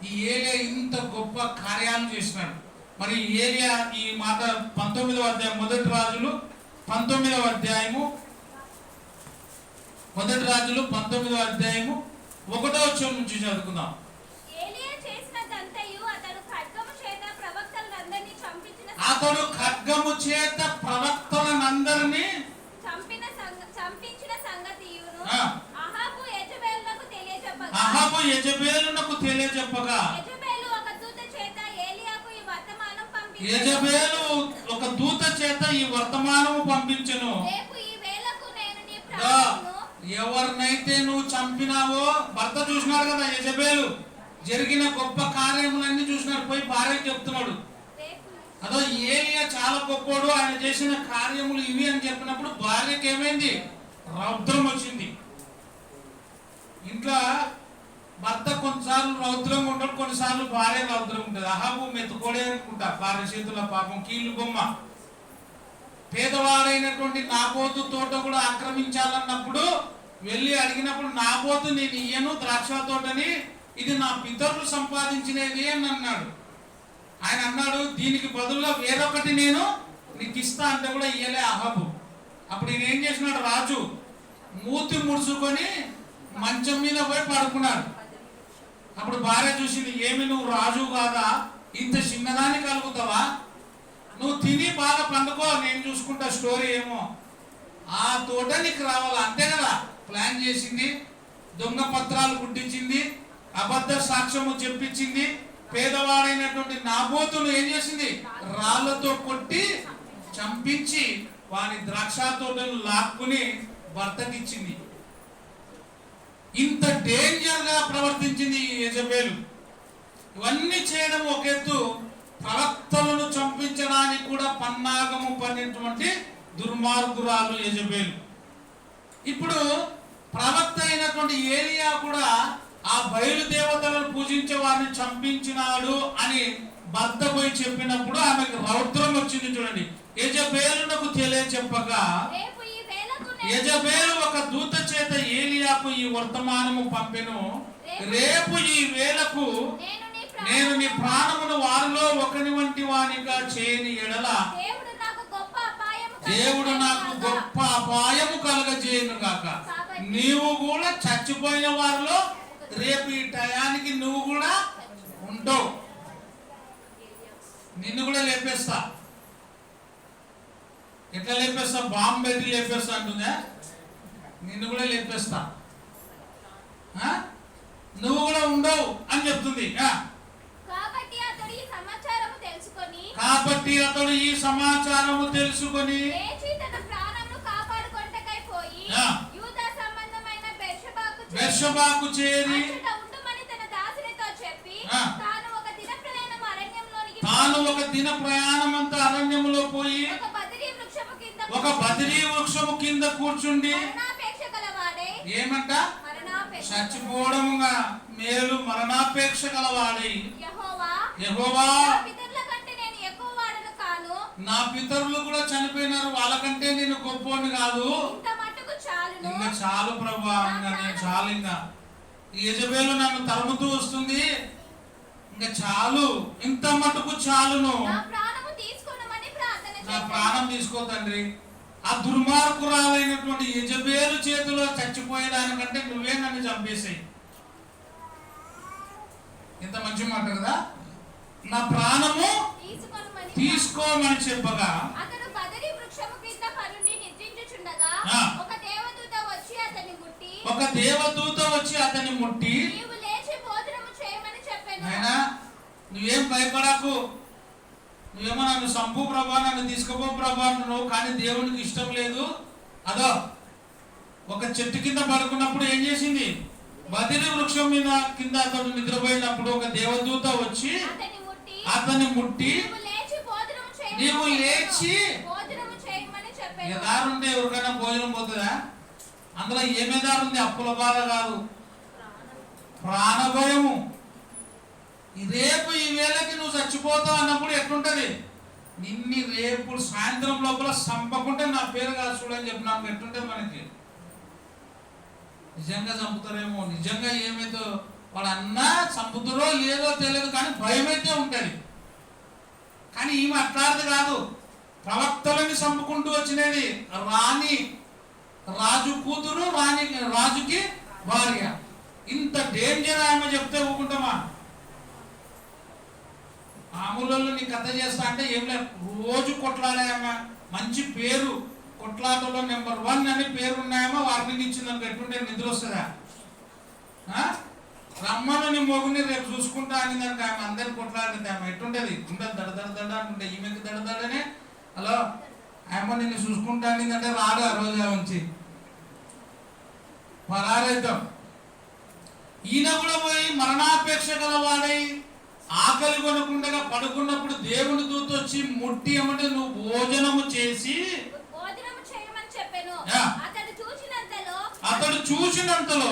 ఈ ఏలియా ఇంత గొప్ప కార్యాలు చేసినాడు. మరి ఏలియా ఈ మాట 19వ అధ్యాయం మొదటి రాజులు 19వ అధ్యాయము 1వ అధ్యాయము 1వ వచనం నుంచి చదువుకుందాం. అతడు ఖడ్గము చేత ప్రవక్తలందరినీ చంపించిన సంగతియును అహాబు యెజబెలునకు తెలియజెప్పగా యెజబెలు ఒక దూత చేత ఏలియాకు ఈ వర్తమానం పంపించెను. యెజబెలు ఒక దూత చేత ఈ వర్తమానము పంపించెను. రేపు ఈ వేళకు నేను నీ ప్రాణమును ఎవరినైతే నువ్వు చంపినావో, భర్త చూసినాడు కదా యెజబెలు జరిగిన గొప్ప కార్యములన్నీ చూసినాడు, పోయి భార్యకి చెప్తున్నాడు. అదో ఏలియా చాలా గొప్పోడు, ఆయన చేసిన కార్యములు ఇవి అని చెప్పినప్పుడు భార్యకి ఏమైంది, రౌద్రం వచ్చింది. ఇంట్లో భర్త కొన్నిసార్లు రౌద్రంగా ఉంటాడు, కొన్నిసార్లు భార్య రౌద్రంగా ఉంటుంది. అహాబు మెత్తుకోడే అనుకుంటా, భార్య చేతుల పాపం కీళ్ళు బొమ్మ. పేదవాడైనటువంటి నాబోతు తోట కూడా ఆక్రమించాలన్నప్పుడు వెళ్ళి అడిగినప్పుడు నా పోతు నేను ఇయ్యను ద్రాక్ష తోటని, ఇది నా పితరులు సంపాదించినది అని అన్నాడు. ఆయన అన్నాడు దీనికి బదులుగా వేరొకటి నేను నీకు ఇస్తా అంటే కూడా ఇయ్యలే అహాబు. అప్పుడు ఈయన ఏం చేసినాడు, రాజు మూతి ముడుచుకొని మంచం మీద పోయి పడుకున్నాడు. అప్పుడు భార్య చూసింది, ఏమి నువ్వు రాజు కాదా, ఇంత చిన్నదాన్ని కలుగుతావా, నువ్వు తిని బాగా పండుకో, నేను చూసుకుంటా స్టోరీ ఏమో. ఆ తోట నీకు రావాలా అంతే కదా. ప్లాన్ చేసింది, దొంగ పత్రాలు పుట్టించింది, అబద్ధ సాక్ష్యము చెప్పించింది. పేదవాడైనటువంటి నాబోతును ఏం చేసింది, రాళ్లతో కొట్టి చంపించి వాని ద్రాక్ష తోటను లాక్కుని భర్తకిచ్చింది. ఇంత డేంజర్ గా ప్రవర్తించింది ఈ యెజబెలు. ఇవన్నీ చేయడం ఒక ఎత్తు, ప్రవక్తలను చంపించడానికి కూడా పన్నాగము పడినటువంటి దుర్మార్గురాలు యెజబెలు. ఇప్పుడు ప్రవక్త అయినటువంటి ఏలియా కూడా ఆ బయలు దేవతలను పూజించే వారిని చంపించినాడు అని భర్త పోయి చెప్పినప్పుడు ఆమెకు రౌద్రం వచ్చింది. చూడండి, యెజబెలునకు తెలియచెప్పగా యెజబెలు ఒక దూత చేత ఏలియాకు ఈ వర్తమానము పంపెను, రేపు ఈ వేళకు నేను నీ ప్రాణమును వారిలో ఒకని వంటి వానిగా చేయని ఎడల దేవుడు నాకు గొప్ప అపాయము కలగజేయను గాక. నీవు కూడా చచ్చిపోయిన వారిలో రేపు ఈ టయానికి నువ్వు కూడా ఉంటావు, నిన్ను కూడా లేపేస్తా. ఎట్లా లేపేస్తా, బాంబు పెట్టి లేపేస్తా అంటుందా, నిన్ను కూడా లేపేస్తా, నువ్వు కూడా ఉండవు అని చెప్తుంది. కాబట్టి అతడు ఈ సమాచారము తెలుసుకొని బెర్షెబాకు చేరి తాను ఒక దిన ప్రయాణమంతా అరణ్యములో పోయి ఒక బదిరీ వృక్షము కింద కూర్చుండి ఏమంట చచ్చిపోవడముగా మేలు మరణాపేక్ష గలవాడై యెహోవా నా పితరులు కూడా చనిపోయినారు, వాళ్ళకంటే నేను గొప్పని కాదు, ఇంకా చాలు ప్రభా, ఇంకా నేను చాలు, ఇంకా యెజబెలు నన్ను తరుముతూ వస్తుంది, ఇంకా చాలు, ఇంత మటుకు చాలును, నా ప్రాణం తీసుకో తండ్రి. ఆ దుర్మార్గురాలైనటువంటి యెజబెలు చేతిలో చచ్చిపోయేదానికంటే నువ్వే నన్ను చంపేసాయి. ఇంత మంచి మాట కదా. నా ప్రాణము తీసుకోమని చెప్పగా ఒక దేవదూత వచ్చి అతన్ని ముట్టి అయినా నువ్వేం భయపడకు, నువ్వేమో నన్ను సంపు ప్రభా, నన్ను తీసుకుపో ప్రభా అంటున్నావు, కానీ దేవునికి ఇష్టం లేదు. అదో ఒక చెట్టు కింద పడుకున్నప్పుడు ఏం చేసింది, బదిరి వృక్షం మీద కింద అతడు నిద్రపోయినప్పుడు ఒక దేవదూత వచ్చి అతన్ని ముట్టి నీవు లేచి దారుంటే ఎవరికైనా భోజనం పోతుందా, అందులో ఏమే దారుంది, అప్పుల బాధ కాదు, ప్రాణభయము. రేపు ఈ వేళకి నువ్వు చచ్చిపోతావు అన్నప్పుడు ఎట్లుంటది, నిన్ని రేపు సాయంత్రం లోపల చంపకుంటే నా పేరు కాదు చూడని చెప్పినాను, ఎట్లుంటది మనకి. నిజంగా చంపుతారేమో, నిజంగా ఏమైతే వాడు అన్నా చంపుతారో లేదో తెలియదు, కానీ భయం అయితే ఉంటుంది. కానీ ఈమె అట్లాంటిది కాదు, ప్రవక్తలని చంపుకుంటూ వచ్చినది, రాజు కూతురు, రాజుకి భార్య. ఇంత డేంజర్ ఆమె చెప్తే ఊరుకుంటామా? మామూలు నీ కథ చేస్తా అంటే ఏం లేదు, రోజు కొట్లాడాయమ్మా, మంచి పేరు, కొట్లాటలో నెంబర్ 1 అని పేరు ఉన్నాయమ్మా, వారిని ఇచ్చిందని ఎట్టుంటే నిద్ర వస్తుందా? రమ్మను నీ మొగుని రేపు చూసుకుంటా అని దానికి ఆమె అందరిని కొట్లాడింది. ఆమె ఎట్టుంటది, ఉండదు దడ అంటుంటే ఈమెకి దడదడనే హలో ఆమె నిన్ను చూసుకుంటా అంటే రాడు ఆ రోజు ఉంచి పరారైతం. ఈయన కూడా పోయి మరణాపేక్ష గలవాడై ఆకలి కొనకుండా పడుకున్నప్పుడు దేవుని దూత వచ్చి ముట్టి ఏమంటే నువ్వు భోజనము చేసి అతడు చూసినంతలో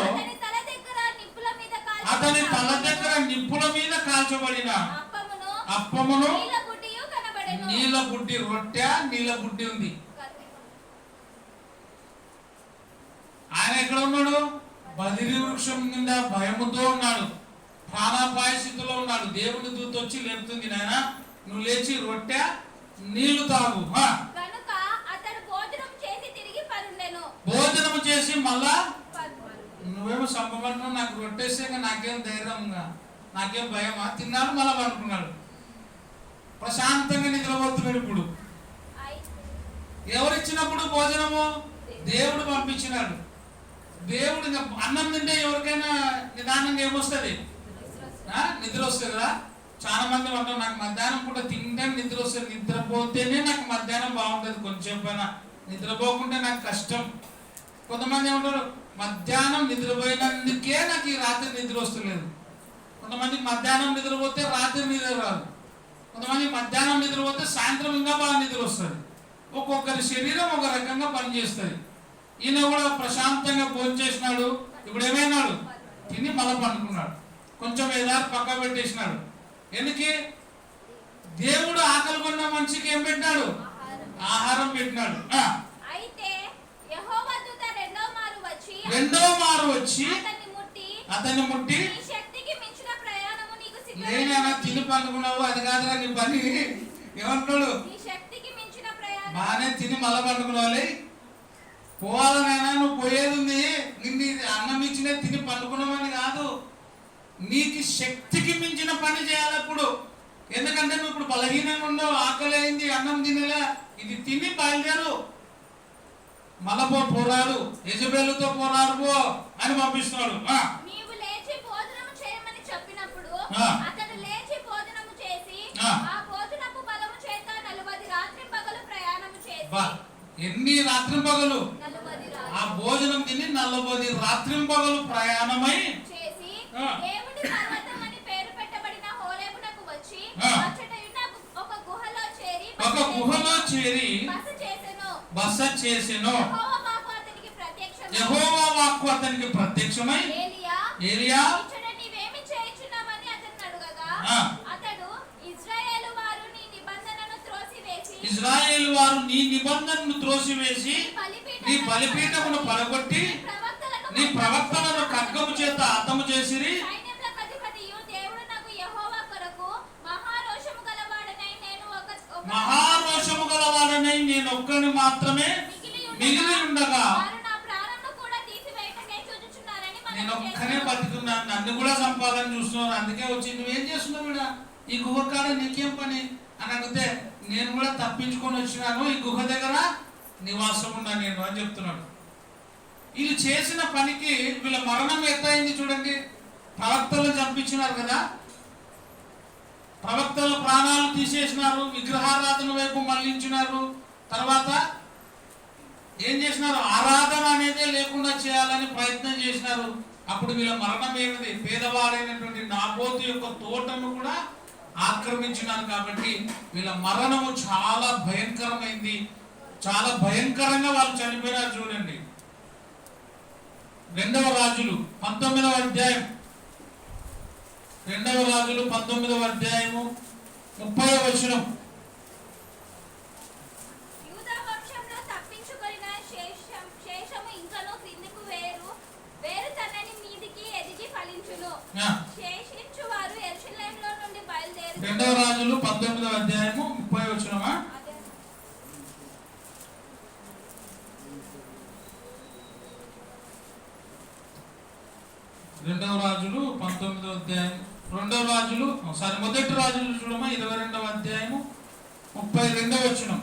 అతని తల దగ్గర నిప్పుల మీద కాల్చబడిన అప్పమును నీలబుడ్డి రొట్టె నీలబుడ్డి ఉంది. ఆయన ఆయన ఎక్కడ ఉన్నాడు? బదిరి వృక్షం కింద భయముతో ఉన్నాడు, ప్రాణాపాయ స్థితిలో ఉన్నాడు. దేవుని దూత వచ్చి లేపుతుంది, నాయన నువ్వు లేచి రొట్టె నీళ్లు తాగు. కనుక అతడు భోజనం చేసి తిరిగి పరుండెను. భోజనం చేసి మళ్ళా నువ్వేమో సంపబడినావు, నాకు రొట్టేస్తే నాకేం ధైర్యంగా, నాకేం భయమా? తిన్నాడు, మళ్ళా పడుకున్నాడు, ప్రశాంతంగా నిద్రపోతున్నాడు. ఇప్పుడు ఎవరిచ్చినప్పుడు భోజనము? దేవుడు పంపించినాడు. దేవుడు అన్నం తింటే ఎవరికైనా నిదానంగా ఏమొస్తుంది? నిద్ర వస్తుంది కదా. చాలా మంది అంటారు, నాకు మధ్యాహ్నం పూట తింటే నిద్ర వస్తుంది, నిద్రపోతేనే నాకు మధ్యాహ్నం బాగుంటుంది, కొంచెం పైన నిద్రపోకుంటే నాకు కష్టం. కొంతమంది ఏమంటారు, మధ్యాహ్నం నిద్రపోయినందుకే నాకు ఈ రాత్రి నిద్ర వస్తలేదు. కొంతమందికి మధ్యాహ్నం నిద్రపోతే రాత్రి నిద్ర రాదు, కొంతమంది మధ్యాహ్నం నిద్రపోతే సాయంత్రం ఇంకా బాగా నిద్ర వస్తుంది. ఒక్కొక్కరి శరీరం ఒక రకంగా పనిచేస్తుంది. ఈయన కూడా ప్రశాంతంగా భోజనం చేసినాడు. ఇప్పుడు ఏమైనాడు? తిని మళ్ళా పండుకున్నాడు, కొంచెం ఏదారు పక్క పెట్టేసినాడు. ఎందుకు? దేవుడు ఆకలి కొన్న మనిషికి ఏం పెట్టినాడు? ఆహారం పెట్టినాడు. రెండో మారు వచ్చి అతన్ని ముట్టి, నేనైనా తిని పండుకున్నావు, అది కాదురా నీ పని. ఏమంటున్నాడు? బాగానే తిని మళ్ళా పండుకున్నావాలి, పోవాలనైనా నువ్వు పోయేది ఉంది. నిన్ను అన్నం ఇచ్చినా తిని పండుకున్నామని కాదు, నీకు శక్తికి మించిన పని చేయాలి ఇప్పుడు. ఎందుకంటే నువ్వు ఇప్పుడు బలహీనంగా ఉండవు, ఆకలి అయింది, అన్నం తినలే, ఇది తిని బయలుదేరు, మళ్ళా పోరాడు, యెజబెలుతో పోరాడు పో అని పంపిస్తున్నాడు. నీవు లేచి భోజనము చేయమని చెప్పినప్పుడు అతడు లేచి భోజనము చేసి ఆ భోజనపు బలము చేత 40 రాత్రింపగలు ప్రయాణము చేసి. ఎన్ని రాత్రింపగలు? ఆ భోజనం తిని 40 రాత్రింపగలు ప్రయాణమై చేసి దేవుడి పర్వతం అని పేరు పెట్టబడిన హోరేబునకు వచ్చి అచ్చట ఉన్న ఒక గుహలో చేరి బస చేసెను. యెహోవా వాక్కు అతనికి ప్రత్యక్షమై, ఏలియా నీవేమి చేయుచున్నావని అతన్ని అడగగా అతడు ఇశ్రాయేలు వారు నీ నిబంధనను త్రోసివేసి నీ బలిపీఠమును పడగొట్టి నీ ప్రవక్తలను ఖడ్గము చేత హతము చేసిరి. మహారోషము గలవాడనై నేను ఒక్కని మాత్రమే మిగిలి ఉండగా నేను ఒక్కనే బతుకున్నాను, నన్ను కూడా సంపాదన చూస్తున్నాను, అందుకే వచ్చి నువ్వేం చేస్తున్నావు ఇక్కడ ఈ గుహ కాడ, నీకేం పని అని అడిగితే నేను కూడా తప్పించుకొని వచ్చినాను, ఈ గుహ దగ్గర నివాసం ఉన్నా నేను అని చెప్తున్నాడు. వీళ్ళు చేసిన పనికి వీళ్ళ మరణం ఎత్తయింది చూడండి. ప్రవక్తలు చంపించినారు కదా, ప్రవక్తల ప్రాణాలు తీసేసినారు, విగ్రహారాధన వైపు మళ్లించినారు. తర్వాత ఏం చేసినారు? ఆరాధన అనేదే లేకుండా చేయాలని ప్రయత్నం చేసినారు. అప్పుడు వీళ్ళ మరణం ఏమిది? పేదవాడైనటువంటి నాబోతు యొక్క తోటను కూడా ఆక్రమించినారు. కాబట్టి వీళ్ళ మరణము చాలా భయంకరమైంది, చాలా భయంకరంగా వాళ్ళు చనిపోయినారు. చూడండి, 2వ రాజులు 19వ అధ్యాయం, 2వ రాజులు 19వ అధ్యాయము 30వ వచనం. శేషించువారు యెరూషలేములో నుండి బయలుదేరి 2వ రాజులు 19వ అధ్యాయము 30వ వచనమా? 2వ రాజులు 19వ అధ్యాయం, 2వ రాజులు మొదటి రాజులు చూడమా 22వ అధ్యాయము 32వ వచనం.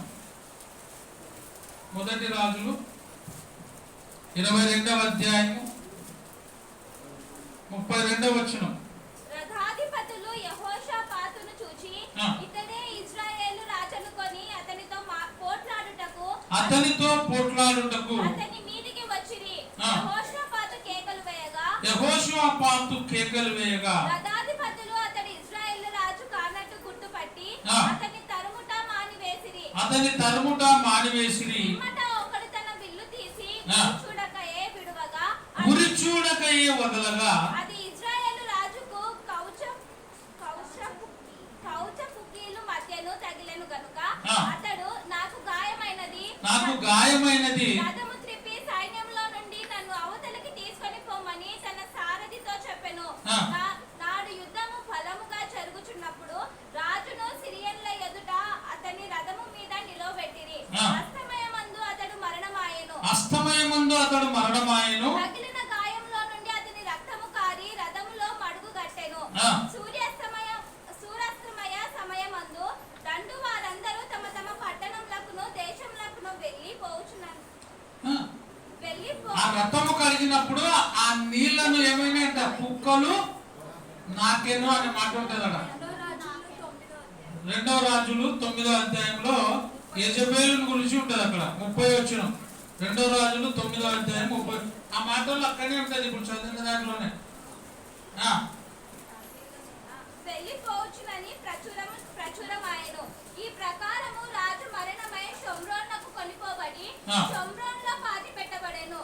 మొదటి రాజులు 22వ అధ్యాయము 32వ వచనం. రథాధిపతులు యెహోషాపాతును చూచి ఇతడే ఇశ్రాయేలు రాజనుకొని అతనితో పోట్లాడుటకు అతని మీదికి వచ్చిరి. యెహోషాపాతు కేకలు వేయగా రథాధిపతులు అతడు ఇశ్రాయేలు రాజు కానట్టు గుర్తుపట్టి అతని తరుముట మానివేసిరి. ఒకడు తన విల్లు తీసి గురి చూడకయే వదలగా అది ఇశ్రాయేలు రాజుకు కౌచ పుక్కీలు మధ్యను తగిలెను గనుక అతడు నాకు గాయమైనది రథము త్రిప్పి సైన్యంలో నుండి నన్ను అవతల కుక్కలు నాకెను అనే మాట ఉంటుంది అక్కడ. 2వ రాజులు 9వ అధ్యాయంలో యెజబెలుని గురించి ఉంటుంది అక్కడ 30 వచనం. 2వ రాజులు 9వ అధ్యాయం 30. ఆ మాటల్లో అక్కడనే ఉంటుంది ఇప్పుడు చదివిన దాంట్లోనే. వెళ్ళిపోవచ్చునని ప్రచురమాయెను. ఈ ప్రకారము రాజు మరణమై షోమ్రోనుకు కొనిపోబడి షోమ్రోనులో పాతి పెట్టబడెను.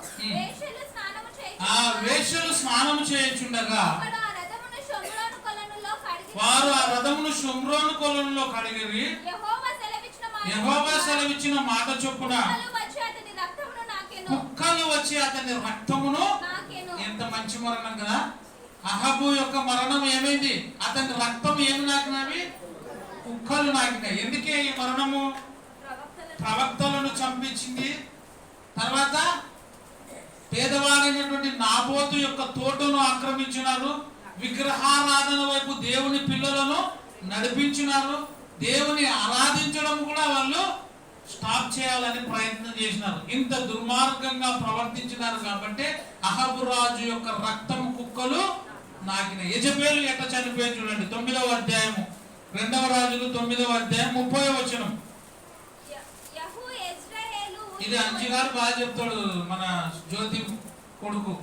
వేశ్యలు స్నానము చేయుచుండగా వారు ఆ రథమును షోమ్రోను కొలనులో కడిగిరి. యెహోవా సెలవిచ్చిన మాట చొప్పున కుక్కలు వచ్చి అతని రక్తమును. ఎంత మంచి మరణం కదా! అహాబు యొక్క మరణం ఏమైంది? అతని రక్తం ఏమి నాకినవి? కుక్కలు నాకినాయి. ఎందుకే ఈ మరణము? ప్రవక్తలను చంపించింది. తర్వాత పేదవాడైనటువంటి నాబోతు యొక్క తోటను ఆక్రమించినారు. విగ్రహారాధన వైపు దేవుని పిల్లలను నడిపించినారు. దేవుని ఆరాధించడం కూడా వాళ్ళు స్టాప్ చేయాలని ప్రయత్నం చేసినారు. ఇంత దుర్మార్గంగా ప్రవర్తించినారు కాబట్టి అహాబు రాజు యొక్క రక్తం కుక్కలు నాకినాయి. యెజబెలు ఎట్లా చనిపోయింది చూడండి. 9వ అధ్యాయము 2వ రాజులు 9వ అధ్యాయం 30వ వచనం. ఇది అంజి గారు బాగా చెప్తాడు, మన జ్యోతి కొడుకు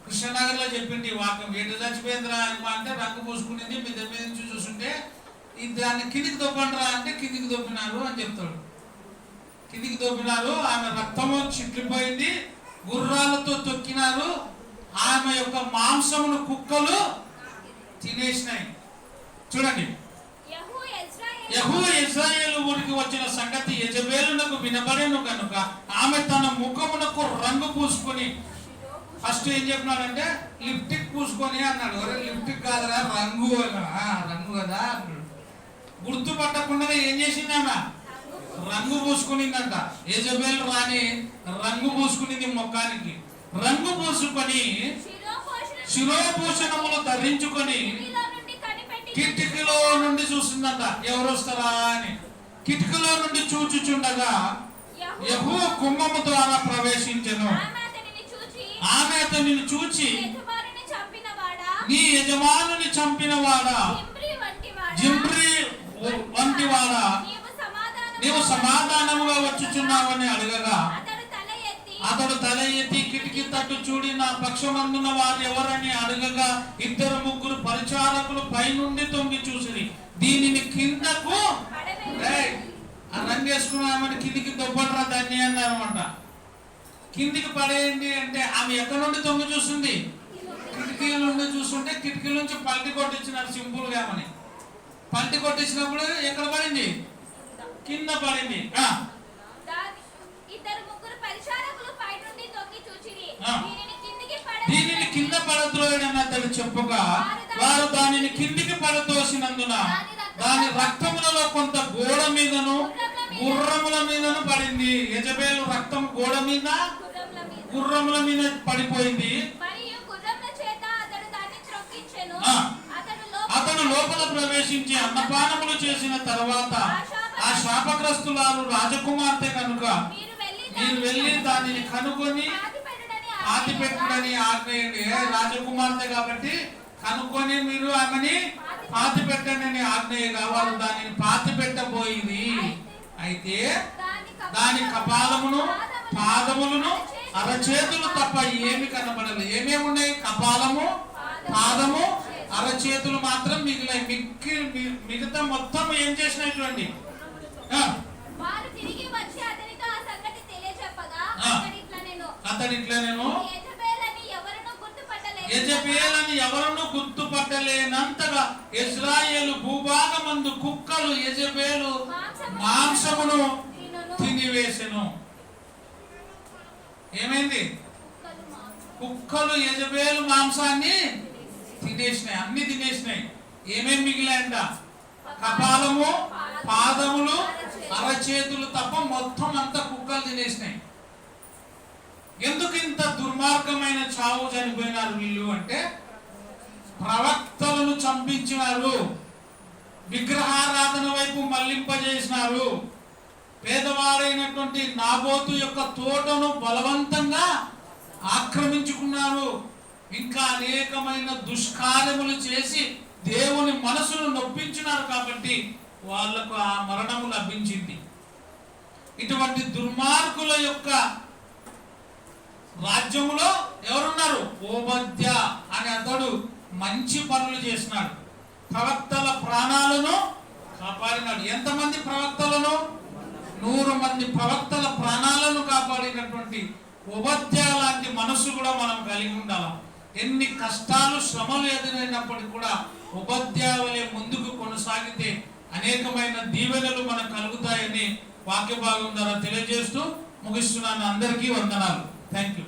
కృష్ణనగర్ లో చెప్పింది వాక్యం. ఎటు చచ్చిపోయిందిరా అంటే రంగు పూసుకునేది మీ దగ్గర నుంచి చూస్తుంటే దాన్ని కిందికి దొప్పండిరా అంటే కిందికి దొప్పినారు అని చెప్తాడు. కిందికి దొప్పినారు, ఆమె రక్తము చిట్లిపోయింది, గుర్రాలతో తొక్కినారు, ఆమె యొక్క మాంసమును కుక్కలు తినేసినాయి. చూడండి, యెహూ ఇశ్రాయేలు ఊరికి వచ్చిన సంగతి యెజబెలునకు వినబడెను కనుక ఆమె తన ముఖమునకు రంగు పూసుకొని, ఫస్ట్ ఏం చెప్పినాడంటే లిప్టిక్ పూసుకొని అన్నాడు. లిప్టిక్ కాదురా రంగు అన్నాడు. రంగు కదా అన్నాడు. గుర్తుపట్టకుండా ఏం చేసింది ఆమె? రంగు పూసుకునిందంట. యెజబెలు రాని రంగు పూసుకునింది ముఖానికి. రంగు పూసుకొని శిరోభూషణములు ధరించుకొని కిటికీలో నుండి చూస్తుందంట ఎవరు వస్తారా అని. కిటికీలో నుండి చూచుచుండగా యెహూ కుంభము ద్వారా ప్రవేశించెను. ఆమె అతనిని చూచి, నీ యజమానుని చంపినవాడా, జిమ్రీ వంటివాడా, నీవు సమాధానముగా వచ్చుచున్నావని అడగగా అతడు తల ఎత్తి కిటికీ తట్టు చూడి నా పక్షమందున్న వారు ఎవరని అడగగా 2-3 పరిచారకులు పైనుండి తొంగి చూసిరి. దీనిని కిందకు రంగేసుకున్నామని కిందికి దొబ్బడరా దాన్ని అన్నారన్నమాట. కిందికి పడేయండి అంటే ఆమె ఎక్కడి నుండి తొంగి చూస్తుంది? కిటికీల నుండి చూస్తుంటే కిటికీల నుంచి పల్టి కొట్టించినారు సింపుల్ గా. అని పల్టి కొట్టించినప్పుడు ఎక్కడ పడింది? కింద పడింది. దీనిని కింద పడద్రోయడని అతడు చెప్పగా వారు దానిని కిందికి పడతోసినందున దాని రక్తములలో కొంత గోడ మీదను గుర్రముల మీదను పడింది. యెజబెలు రక్తం గోడ మీద గుర్రముల మీద పడిపోయింది. అతడు లోపల ప్రవేశించి అన్నపానములు చేసిన తర్వాత ఆ శాపగ్రస్తులారు రాజకుమార్తె కనుక మీరు వెళ్ళి దానిని కనుక్కొని పాతి పెట్టడని ఆజ్ఞయండి. రాజకుమార్తె కాబట్టి కనుక్కొని మీరు ఆమెని పాతి పెట్టండి అని ఆజ్ఞయగా వారు దానిని పాతి పెట్టబోయింది. అయితే దాని కపాలమును పాదములను అరచేతులు తప్ప ఏమి కనబడలేదు. ఏమేమి ఉన్నాయి? కపాలము, పాదము, అరచేతులు మాత్రం మిగిలిన మిగతా మొత్తం ఏం చేసినాయి చూడండి. అతడు ఇట్లనేను యెజబెలని ఎవరను గుర్తుపట్టలేనంతగా ఇశ్రాయేలు భూభాగమందు కుక్కలు యెజబెలు మాంసమును తినివేసెను. ఏమైంది? కుక్కలు యెజబెలు మాంసాన్ని తినేసినాయి, అన్ని తినేసినాయి. ఏమేమి మిగిలాయంట? కపాలము, పాదములు, అరచేతులు తప్ప మొత్తం అంతా కుక్కలు తినేసినాయి. ఎందుకు ఇంత దుర్మార్గమైన చావు చనిపోయినారు వీళ్ళు అంటే ప్రవక్తలను చంపించినారు, విగ్రహారాధన వైపు మళ్లింపజేసినారు, పేదవాడైనటువంటి నాబోతు యొక్క తోటను బలవంతంగా ఆక్రమించుకున్నారు. ఇంకా అనేకమైన దుష్కార్యములు చేసి దేవుని మనసును నొప్పించినారు కాబట్టి వాళ్లకు ఆ మరణము లభించింది. ఇటువంటి దుర్మార్గుల యొక్క రాజ్యములో ఎవరున్నారు? ఓబద్య అనే అతడు మంచి పనులు చేసినాడు, ప్రవక్తల ప్రాణాలను కాపాడినాడు. ఎంతమంది ప్రవక్తలను? 100 మంది ప్రవక్తల ప్రాణాలను కాపాడినటువంటి ఓబద్య లాంటి మనసు కూడా మనం కలిగి ఉండాలి. ఎన్ని కష్టాలు శ్రమలు ఎదురైనప్పటికీ కూడా ఓబద్య వలె ముందుకు కొనసాగితే అనేకమైన దీవెనలు మనకు కలుగుతాయని వాక్య భాగం ద్వారా తెలియజేస్తూ ముగిస్తున్నాను. అందరికీ వందనాలు. Thank you.